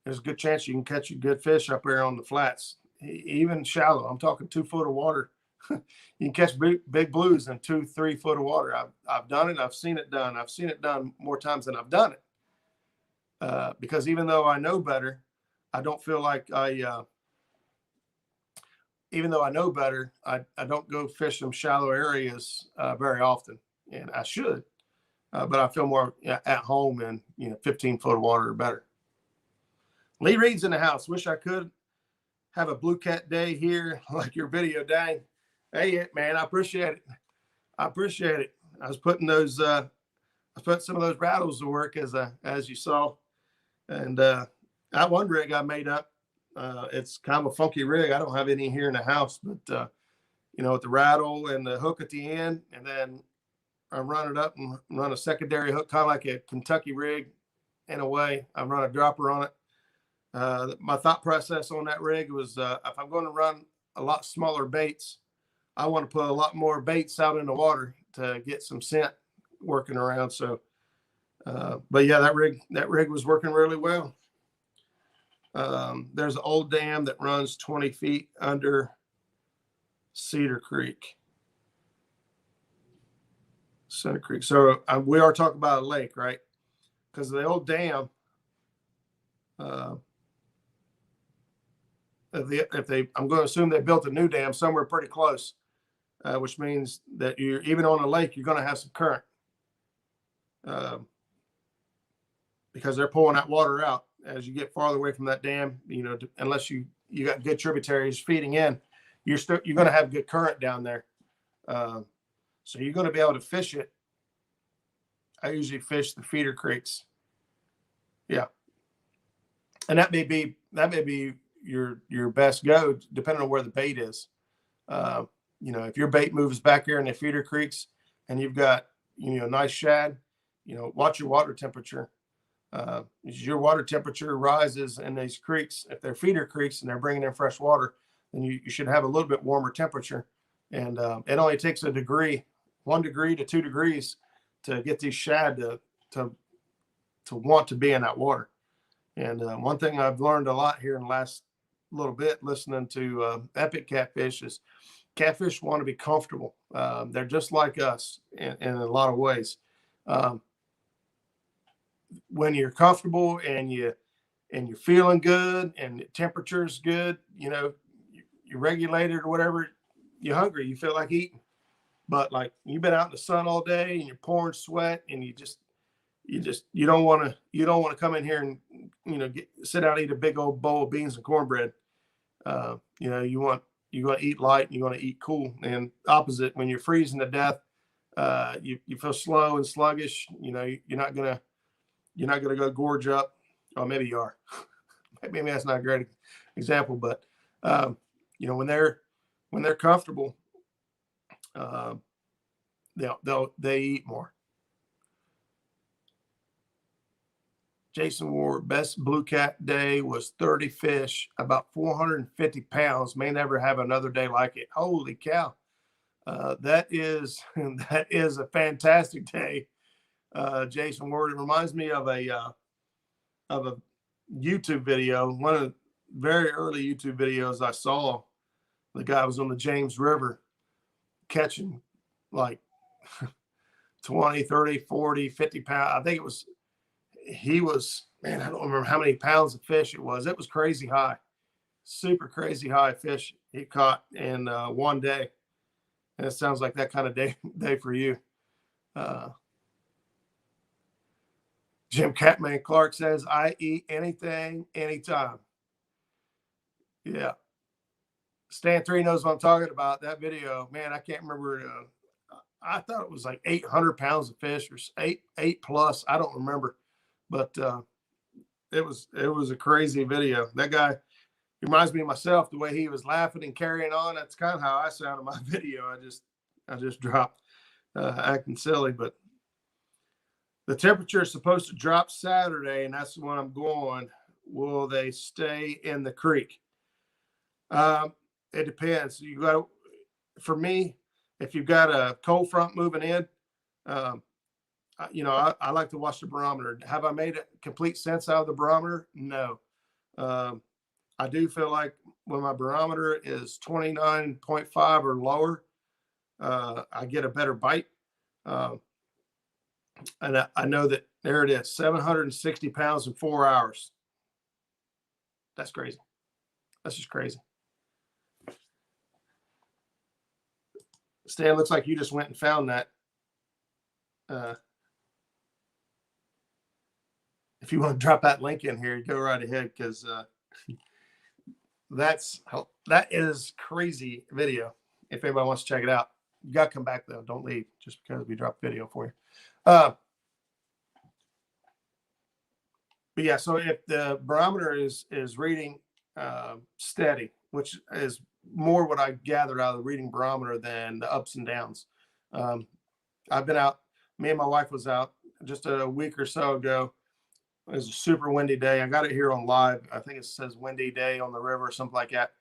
there's a good chance you can catch a good fish up there on the flats, even shallow. I'm talking 2 foot of water. You can catch big blues in 2-3 foot of water. I've done it. I've seen it done. I've seen it done more times than I've done it. Because even though I know better, I don't feel like even though I know better, I don't go fish some shallow areas very often, and I should. But I feel more at home in 15 foot of water or better. Lee Reed's in the house. Wish I could have a blue cat day here like your video, dang. Hey, man, I appreciate it. I appreciate it. I was putting those, I put some of those rattles to work as you saw. And that one rig I made up, it's kind of a funky rig. I don't have any here in the house, but with the rattle and the hook at the end, and then I run it up and run a secondary hook, kind of like a Kentucky rig in a way. I run a dropper on it. My thought process on that rig was if I'm going to run a lot smaller baits, I want to put a lot more baits out in the water to get some scent working around. So, but yeah, that rig was working really well. There's an old dam that runs 20 feet under Cedar Creek. Center Creek. So we are talking about a lake, right? Because the old dam, I'm going to assume they built a new dam somewhere pretty close, which means that you're even on a lake, you're going to have some current, because they're pulling that water out as you get farther away from that dam. Unless you got good tributaries feeding in, you're going to have good current down there. So you're going to be able to fish it. I usually fish the feeder creeks. Yeah. And that may be your best go, depending on where the bait is. If your bait moves back here in the feeder creeks and you've got, nice shad, watch your water temperature. As your water temperature rises in these creeks, if they're feeder creeks and they're bringing in fresh water, then you should have a little bit warmer temperature. And it only takes 1 degree to 2 degrees to get these shad to want to be in that water. And one thing I've learned a lot here in the last little bit listening to Epic Catfish is catfish want to be comfortable. They're just like us in a lot of ways. When you're comfortable and you're feeling good and the temperature's good, you're regulated or whatever, you're hungry, you feel like eating. But like you've been out in the sun all day and you're pouring sweat and you don't want to come in here and sit down and eat a big old bowl of beans and cornbread. You want to eat light and you want to eat cool. And opposite, when you're freezing to death, you feel slow and sluggish. You're not gonna go gorge up. Oh, maybe you are. Maybe that's not a great example, but when they're comfortable, they eat more. Jason Ward, best blue cat day was 30 fish, about 450 pounds. May never have another day like it. Holy cow. That is a fantastic day. Jason Ward, it reminds me of a YouTube video, one of the very early YouTube videos I saw. The guy was on the James River catching like 20, 30, 40, 50 pounds. I think he was, man, I don't remember how many pounds of fish it was. It was crazy high, super crazy high fish he caught in one day. And it sounds like that kind of day for you. Jim Catman Clark says, I eat anything, anytime. Yeah. Stan 3 knows what I'm talking about. That video, man, I can't remember. I thought it was like 800 pounds of fish or eight plus. I don't remember, but it was a crazy video. That guy reminds me of myself, the way he was laughing and carrying on. That's kind of how I sound in my video. I just dropped acting silly, but the temperature is supposed to drop Saturday, and that's when I'm going. Will they stay in the creek? It depends. For me, if you've got a cold front moving in, I like to watch the barometer. Have I made a complete sense out of the barometer? No. I do feel like when my barometer is 29.5 or lower, I get a better bite. And I know that there it is, 760 pounds in 4 hours. That's crazy. That's just crazy. Stan, looks like you just went and found that. If you want to drop that link in here, go right ahead, because that is crazy video. if anybody wants to check it out. You got to come back, though. Don't leave just because we dropped video for you. But yeah, so if the barometer is reading steady, which is more what I gathered out of the reading barometer than the ups and downs. I've been out. Me and my wife was out just a week or so ago. It was a super windy day. I got it here on live. I think it says windy day on the river or something like that.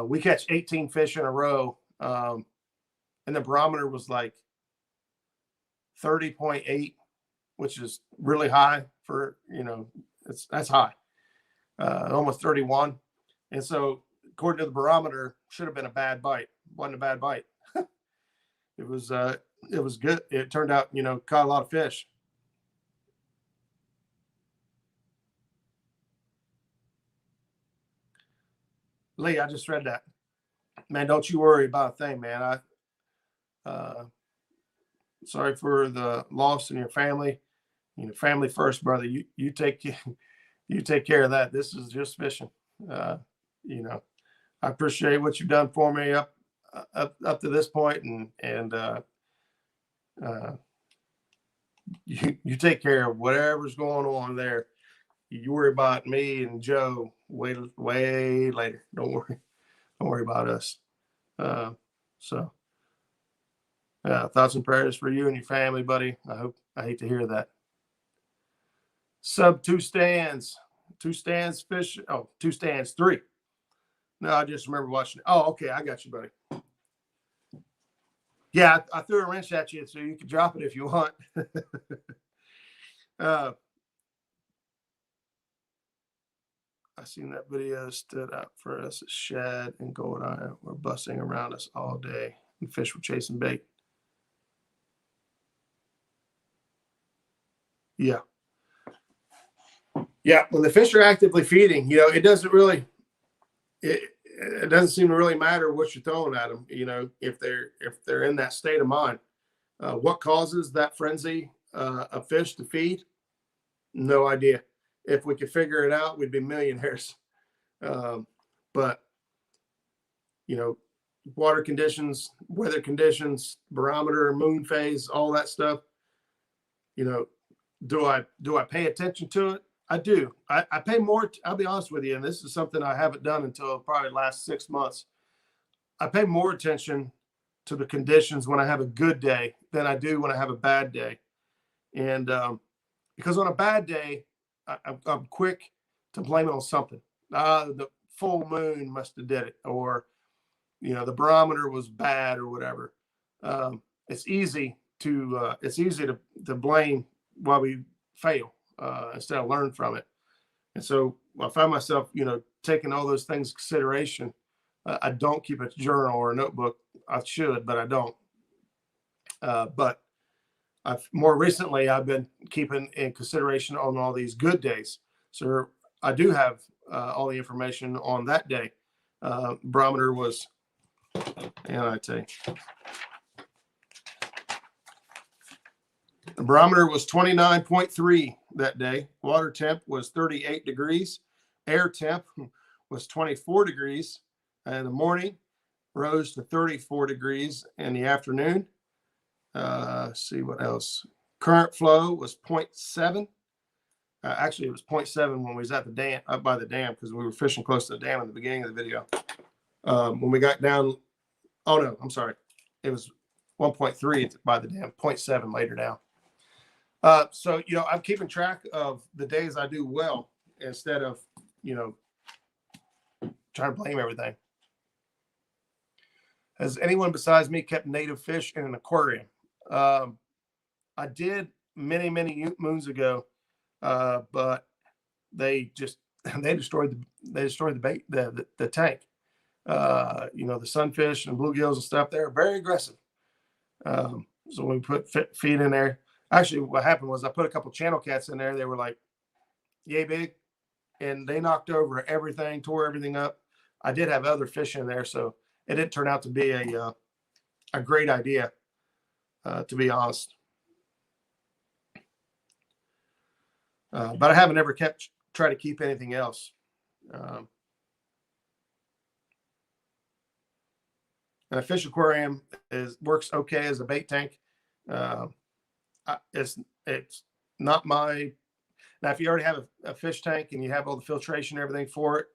We catch 18 fish in a row, and the barometer was like 30.8, which is really high for, that's high, almost 31. And so according to the barometer, should have been a bad bite. Wasn't a bad bite. It was good. It turned out, caught a lot of fish. Lee, I just read that. Man, don't you worry about a thing, man. Sorry for the loss in your family. Family first, brother. You take care of that. This is just fishing. I appreciate what you've done for me up to this point, and you take care of whatever's going on there. You worry about me and Joe way later. Don't worry about us. Thoughts and prayers for you and your family, buddy. I hate to hear that. Sub 2 stands fish. Oh, 2 stands 3. No, I just remember watching it. Oh, okay, I got you, buddy. Yeah, I threw a wrench at you so you can drop it if you want. I seen that video stood out for us at Shad and Gold Eye were busting around us all day and fish were chasing bait. Yeah. Yeah, when the fish are actively feeding, it doesn't really it doesn't seem to really matter what you're throwing at them, if they're in that state of mind. What causes that frenzy of fish to feed? No idea. If we could figure it out, we'd be millionaires. But water conditions, weather conditions, barometer, moon phase, all that stuff. Do I pay attention to it? I do. I pay more. I'll be honest with you, and this is something I haven't done until probably the last 6 months. I pay more attention to the conditions when I have a good day than I do when I have a bad day. And because on a bad day, I'm quick to blame it on something. The full moon must have did it, or the barometer was bad, or whatever. It's easy to blame why we fail instead of learn from it. And so I find myself, taking all those things into consideration. I don't keep a journal or a notebook. I should, but I don't. But more recently, I've been keeping in consideration on all these good days. So I do have all the information on that day. Barometer was, and I tell you, the barometer was 29.3 that day. Water temp was 38 degrees. Air temp was 24 degrees in the morning, rose to 34 degrees in the afternoon. See what else. Current flow was 0.7. Actually, it was 0.7 when we was at the dam, up by the dam, because we were fishing close to the dam in the beginning of the video. When we got down, oh no, I'm sorry. It was 1.3 by the dam, 0.7 later down. So, I'm keeping track of the days I do well instead of, trying to blame everything. Has anyone besides me kept native fish in an aquarium? I did many moons ago, but they destroyed the bait, the tank. The sunfish and bluegills and stuff. They're very aggressive. So when we put feed in there, actually what happened was I put a couple channel cats in there. They were like yay big, and they knocked over everything, tore everything up. I did have other fish in there, so it didn't turn out to be a great idea, to be honest. But I haven't ever tried to keep anything else. And a fish aquarium works okay as a bait tank. Uh, it's not my. Now, if you already have a fish tank and you have all the filtration and everything for it,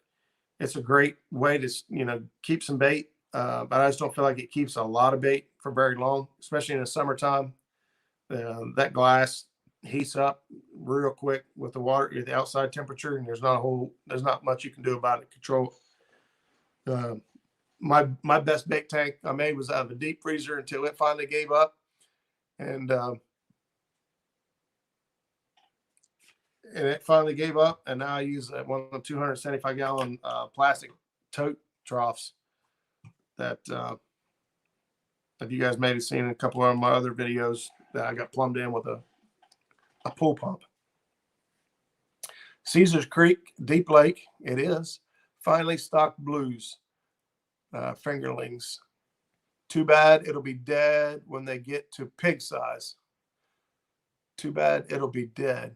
it's a great way to keep some bait. But I just don't feel like it keeps a lot of bait for very long, especially in the summertime. That glass heats up real quick with the water, the outside temperature, and there's not much you can do about it. Control. My best bait tank I made was out of a deep freezer until it finally gave up, and it finally gave up. And now I use one of the 275-gallon plastic tote troughs that you guys may have seen in a couple of my other videos that I got plumbed in with a pool pump. Caesars Creek Deep Lake, it is finally stocked blues, fingerlings. Too bad it'll be dead when they get to pig size. Too bad it'll be dead.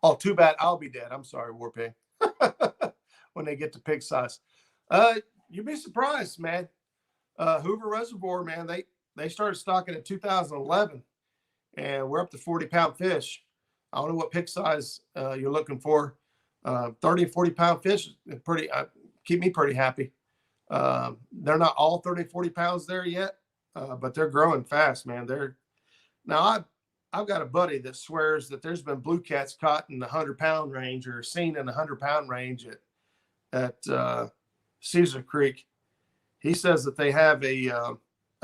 Oh, too bad I'll be dead. I'm sorry, Warpig. When they get to pig size. You'd be surprised, man. Hoover Reservoir, man, they started stocking in 2011, and we're up to 40-pound fish. I don't know what pig size you're looking for. 30 and 40-pound fish keep me pretty happy. They're not all 30, 40 pounds there yet, but they're growing fast, man. I've got a buddy that swears that there's been blue cats caught in the 100-pound range or seen in the 100-pound range at Caesar Creek. He says that they have a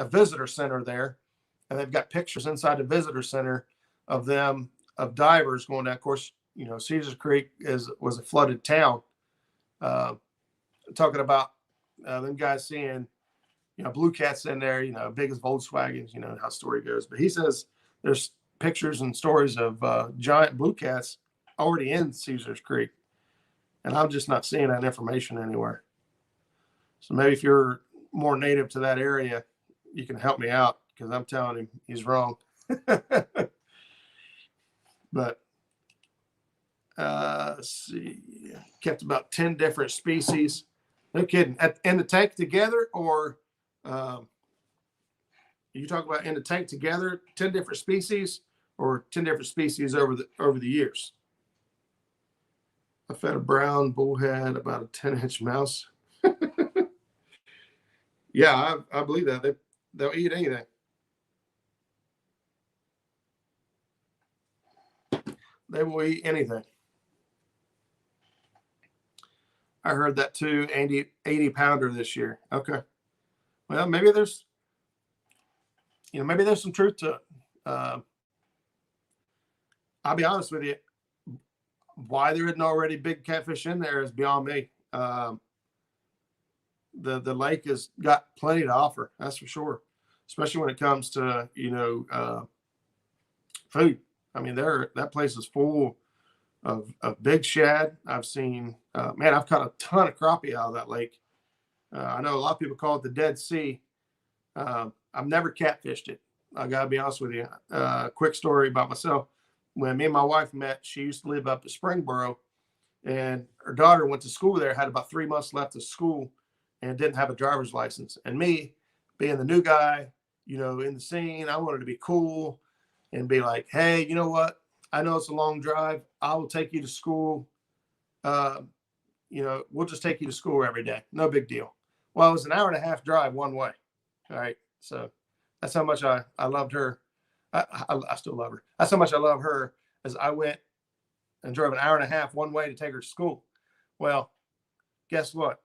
visitor center there, and they've got pictures inside the visitor center of divers going down. Of course, Caesar Creek was a flooded town. Talking about them guys seeing, blue cats in there, big as Volkswagens, how the story goes. But he says there's pictures and stories of giant blue cats already in Caesar's Creek, and I'm just not seeing that information anywhere. So maybe if you're more native to that area, you can help me out, because I'm telling him he's wrong. But let's see, kept about 10 different species. No kidding. In the tank together, or you talk about in the tank together, 10 different species, or 10 different species over the years? I fed a brown bullhead about a 10-inch mouse. Yeah, I believe that. They'll eat anything. They will eat anything. I heard that too. 80-pounder this year. Okay. Well, maybe there's some truth to it. I'll be honest with you. Why there isn't already big catfish in there is beyond me. The lake has got plenty to offer, that's for sure. Especially when it comes to food. I mean, that place is full of big shad. I've seen, I've caught a ton of crappie out of that lake. I know a lot of people call it the Dead Sea. I've never catfished it. I gotta be honest with you. Quick story about myself. When me and my wife met, she used to live up at Springboro, and her daughter went to school there, had about 3 months left of school, and didn't have a driver's license. And me, being the new guy, in the scene, I wanted to be cool and be like, hey, you know what? I know it's a long drive. I will take you to school. We'll just take you to school every day. No big deal. Well, it was an hour and a half drive one way. All right. So that's how much I loved her. I still love her. That's how much I love her, as I went and drove an hour and a half one way to take her to school. Well, guess what?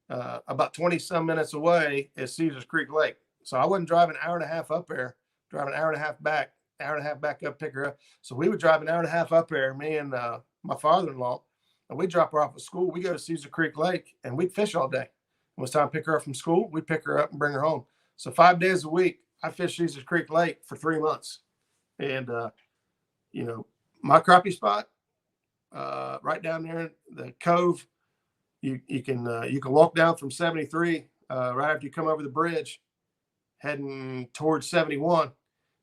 About 20 some minutes away is Caesars Creek Lake. So I wouldn't drive an hour and a half up there, drive an hour and a half back, up, pick her up. So we would drive an hour and a half up there, me and my father-in-law, and we'd drop her off at school. We go to Caesar Creek Lake, and we'd fish all day. When it was time to pick her up from school, we'd pick her up and bring her home. So 5 days a week, I fished Caesar Creek Lake for 3 months. And, my crappie spot, right down there in the cove, you can walk down from 73 right after you come over the bridge, heading towards 71.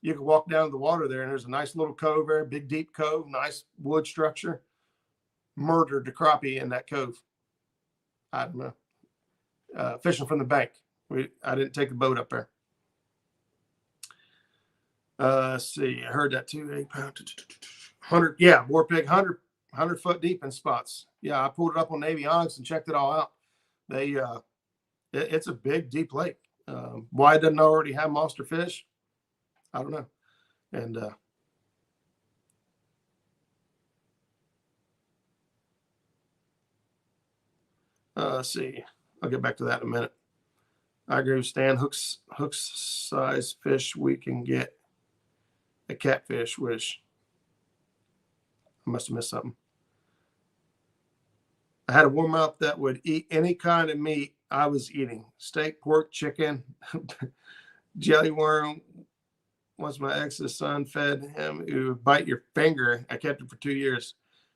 You can walk down to the water there, and there's a nice little cove there, big deep cove, nice wood structure. Murdered the crappie in that cove. I don't know. Fishing from the bank. I didn't take the boat up there. Let's see. I heard that too. 8 pound, 100. Yeah, war pig, 100 foot deep in spots. Yeah, I pulled it up on Navionics and checked it all out. They, it's a big, deep lake. Why it doesn't already have monster fish, I don't know. And let's see. I'll get back to that in a minute. I agree with Stan. Hooks size fish we can get. A catfish wish. I must have missed something. I had a warmouth that would eat any kind of meat I was eating. Steak, pork, chicken, jelly worm. Once my ex's son fed him, it would bite your finger. I kept it for 2 years.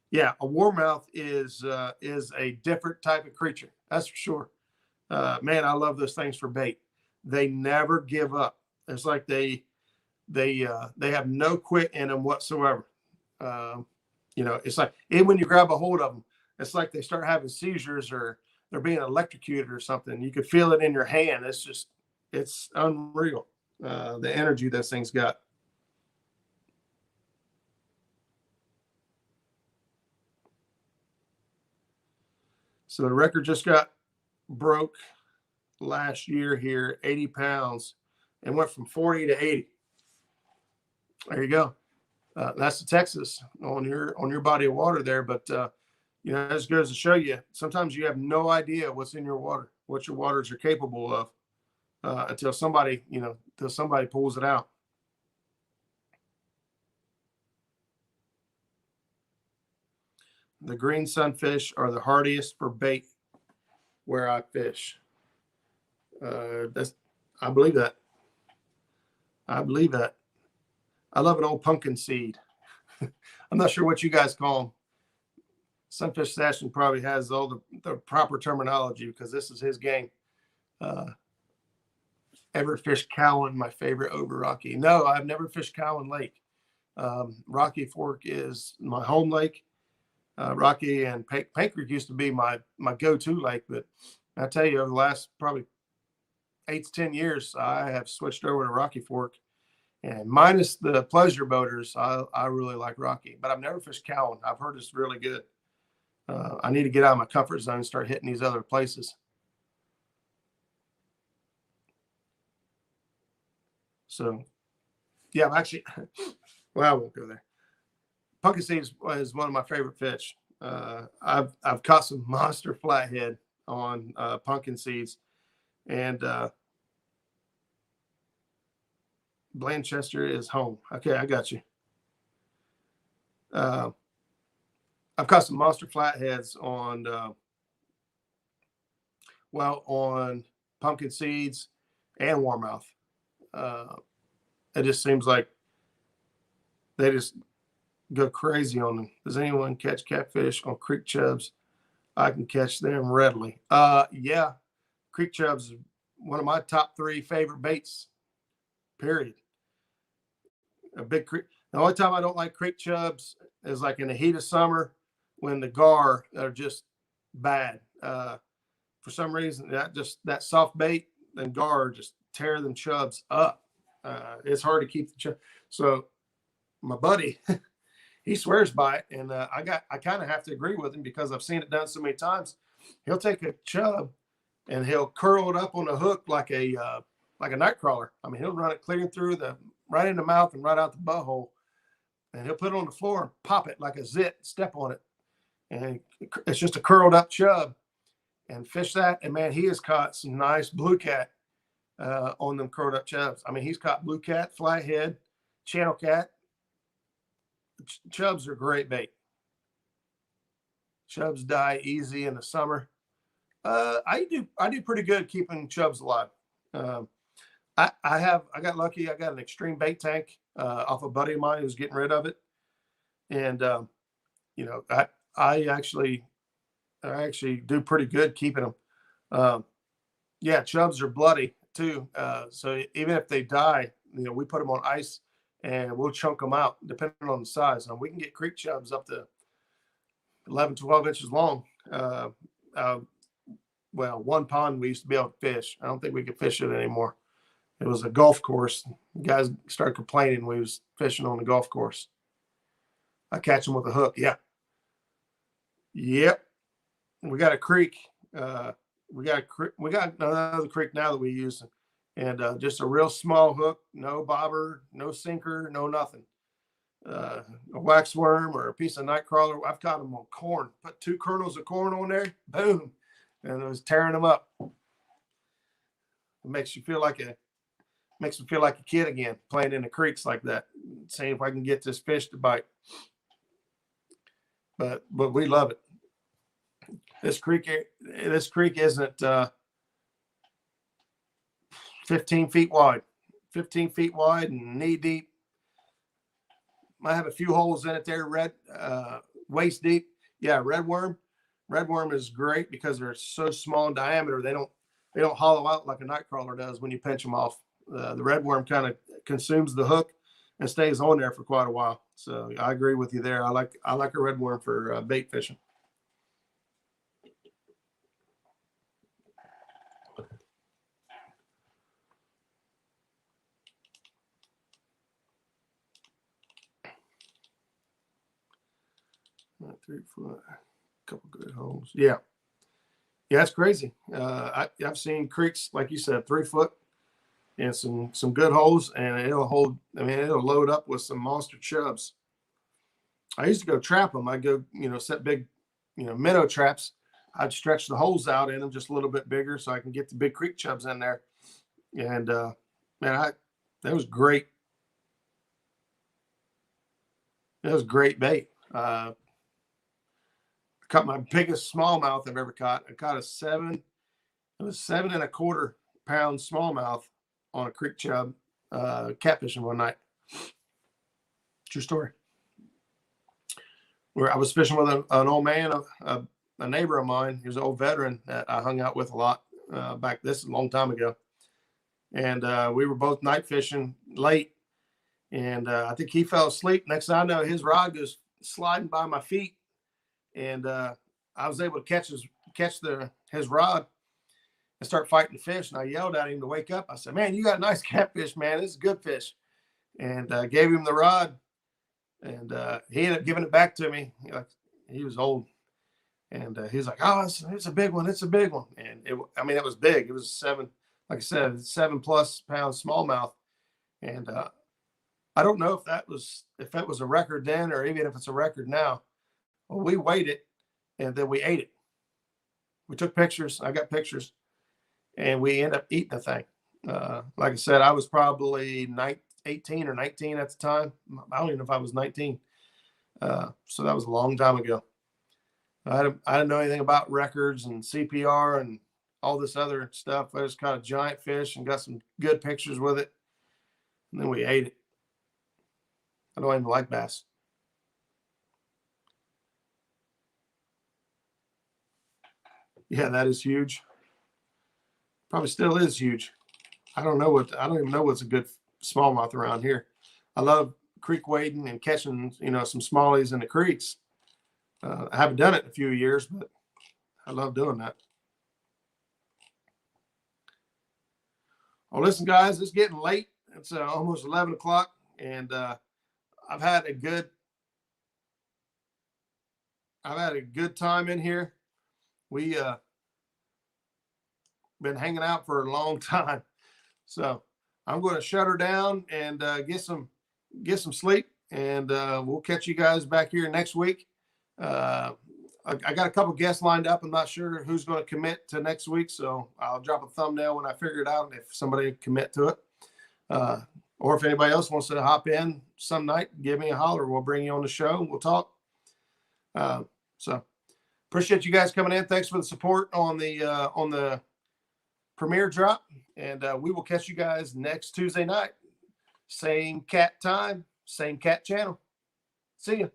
Yeah, a warmouth is a different type of creature. That's for sure. Man, I love those things for bait. They never give up. It's like they have no quit in them whatsoever. It's like even when you grab a hold of them, it's like they start having seizures or they're being electrocuted or something. You could feel it in your hand. It's unreal. The energy those things got. So the record just got broke last year here, 80 pounds, and went from 40 to 80. There you go. That's the Texas on your body of water there. But this goes to show you, sometimes you have no idea what's in your water, what your waters are capable of, until somebody pulls it out. The green sunfish are the hardiest for bait where I fish. I believe that. I believe that. I love an old pumpkin seed. I'm not sure what you guys call them. Sunfish Session probably has all the proper terminology because this is his game. Ever fished Cowan, my favorite over Rocky? No, I've never fished Cowan Lake. Rocky Fork is my home lake. Rocky and Paint Creek used to be my go-to lake, but I tell you, over the last probably 8 to 10 years, I have switched over to Rocky Fork. And minus the pleasure boaters, I really like Rocky, but I've never fished Cowan. I've heard it's really good. I need to get out of my comfort zone and start hitting these other places. So, yeah, I'm actually, well, I won't go there. Pumpkin seed is one of my favorite fish. I've caught some monster flathead on pumpkin seeds, and Blanchester is home. Okay, I got you. I've caught some monster flatheads on pumpkin seeds and warmouth. It just seems like they just go crazy on them. Does anyone catch catfish on creek chubs? I can catch them readily. Yeah, creek chubs is one of my top 3 favorite baits. Period. A big creek. The only time I don't like creek chubs is like in the heat of summer when the gar are just bad. For some reason, that soft bait and gar just tear them chubs up. It's hard to keep the chub. So my buddy, he swears by it, and I kind of have to agree with him because I've seen it done so many times. He'll take a chub and he'll curl it up on a hook like a night crawler. I mean, he'll run it clear through right in the mouth and right out the butthole, and he'll put it on the floor and pop it like a zit, step on it, and it's just a curled up chub, and fish that. And man, he has caught some nice blue cat on them curled up chubs. I mean, he's caught blue cat, flathead, channel cat. Chubs are great bait. Chubs die easy in the summer. I do pretty good keeping chubs alive. I got lucky. I got an extreme bait tank off a buddy of mine who's getting rid of it, and I actually do pretty good keeping them. Yeah, chubs are bloody too. So even if they die, we put them on ice and we'll chunk them out depending on the size. And we can get creek chubs up to 11, 12 inches long. well, one pond we used to be able to fish. I don't think we can fish it anymore. It was a golf course. Guys started complaining we was fishing on the golf course. I catch them with a hook. Yeah. Yep. We got a creek. We got another creek now that we use, and just a real small hook, no bobber, no sinker, no nothing. A wax worm or a piece of night crawler. I've caught them on corn. Put 2 kernels of corn on there, boom, and it was tearing them up. It makes me feel like a kid again, playing in the creeks like that, seeing if I can get this fish to bite. But we love it. This creek isn't 15 feet wide, 15 feet wide and knee deep. I have a few holes in it there, waist deep. Yeah, red worm. Red worm is great because they're so small in diameter. They don't hollow out like a night crawler does when you pinch them off. The red worm kind of consumes the hook and stays on there for quite a while. So I agree with you there. I like a red worm for bait fishing. Not 3 foot, couple good holes. Yeah, that's crazy. I've seen creeks like you said, 3 foot, and some good holes, and it'll hold. I mean, it'll load up with some monster chubs. I used to go trap them. I'd go, set big, minnow traps. I'd stretch the holes out in them just a little bit bigger so I can get the big creek chubs in there. And man, that was great. That was great bait. Caught my biggest smallmouth I've ever caught. I caught a 7 1/4 pound smallmouth on a creek chub catfishing one night. True story. Where I was fishing with an old man, a neighbor of mine. He was an old veteran that I hung out with a lot back. This is a long time ago, and we were both night fishing late, and I think he fell asleep. Next thing I know, his rod goes sliding by my feet. And I was able to catch his rod and start fighting the fish. And I yelled at him to wake up. I said, "Man, you got a nice catfish, man. This is good fish." And gave him the rod. And he ended up giving it back to me. He was old. And he was like, "Oh, it's a big one. It's a big one." And it was big. It was 7, like I said, 7+ pound smallmouth. And I don't know if that was a record then, or even if it's a record now. Well, we weighed it, and then we ate it. We took pictures. I got pictures, and we ended up eating the thing. Like I said, I was probably 18 or 19 at the time. I don't even know if I was 19. So that was a long time ago. I didn't know anything about records and CPR and all this other stuff. I just caught a giant fish and got some good pictures with it, and then we ate it. I don't even like bass. Yeah, that is huge. Probably still is huge. I don't even know what's a good smallmouth around here. I love creek wading and catching, some smallies in the creeks. I haven't done it in a few years, but I love doing that. Well, listen, guys, it's getting late. It's almost 11 o'clock, and I've had a good time in here. We been hanging out for a long time, so I'm going to shut her down and get some sleep, and we'll catch you guys back here next week. I got a couple guests lined up. I'm not sure who's going to commit to next week, so I'll drop a thumbnail when I figure it out if somebody commit to it, or if anybody else wants to hop in some night, give me a holler. We'll bring you on the show. We'll talk. So appreciate you guys coming in. Thanks for the support on the premiere drop, and we will catch you guys next Tuesday night. Same cat time, same cat channel. See ya.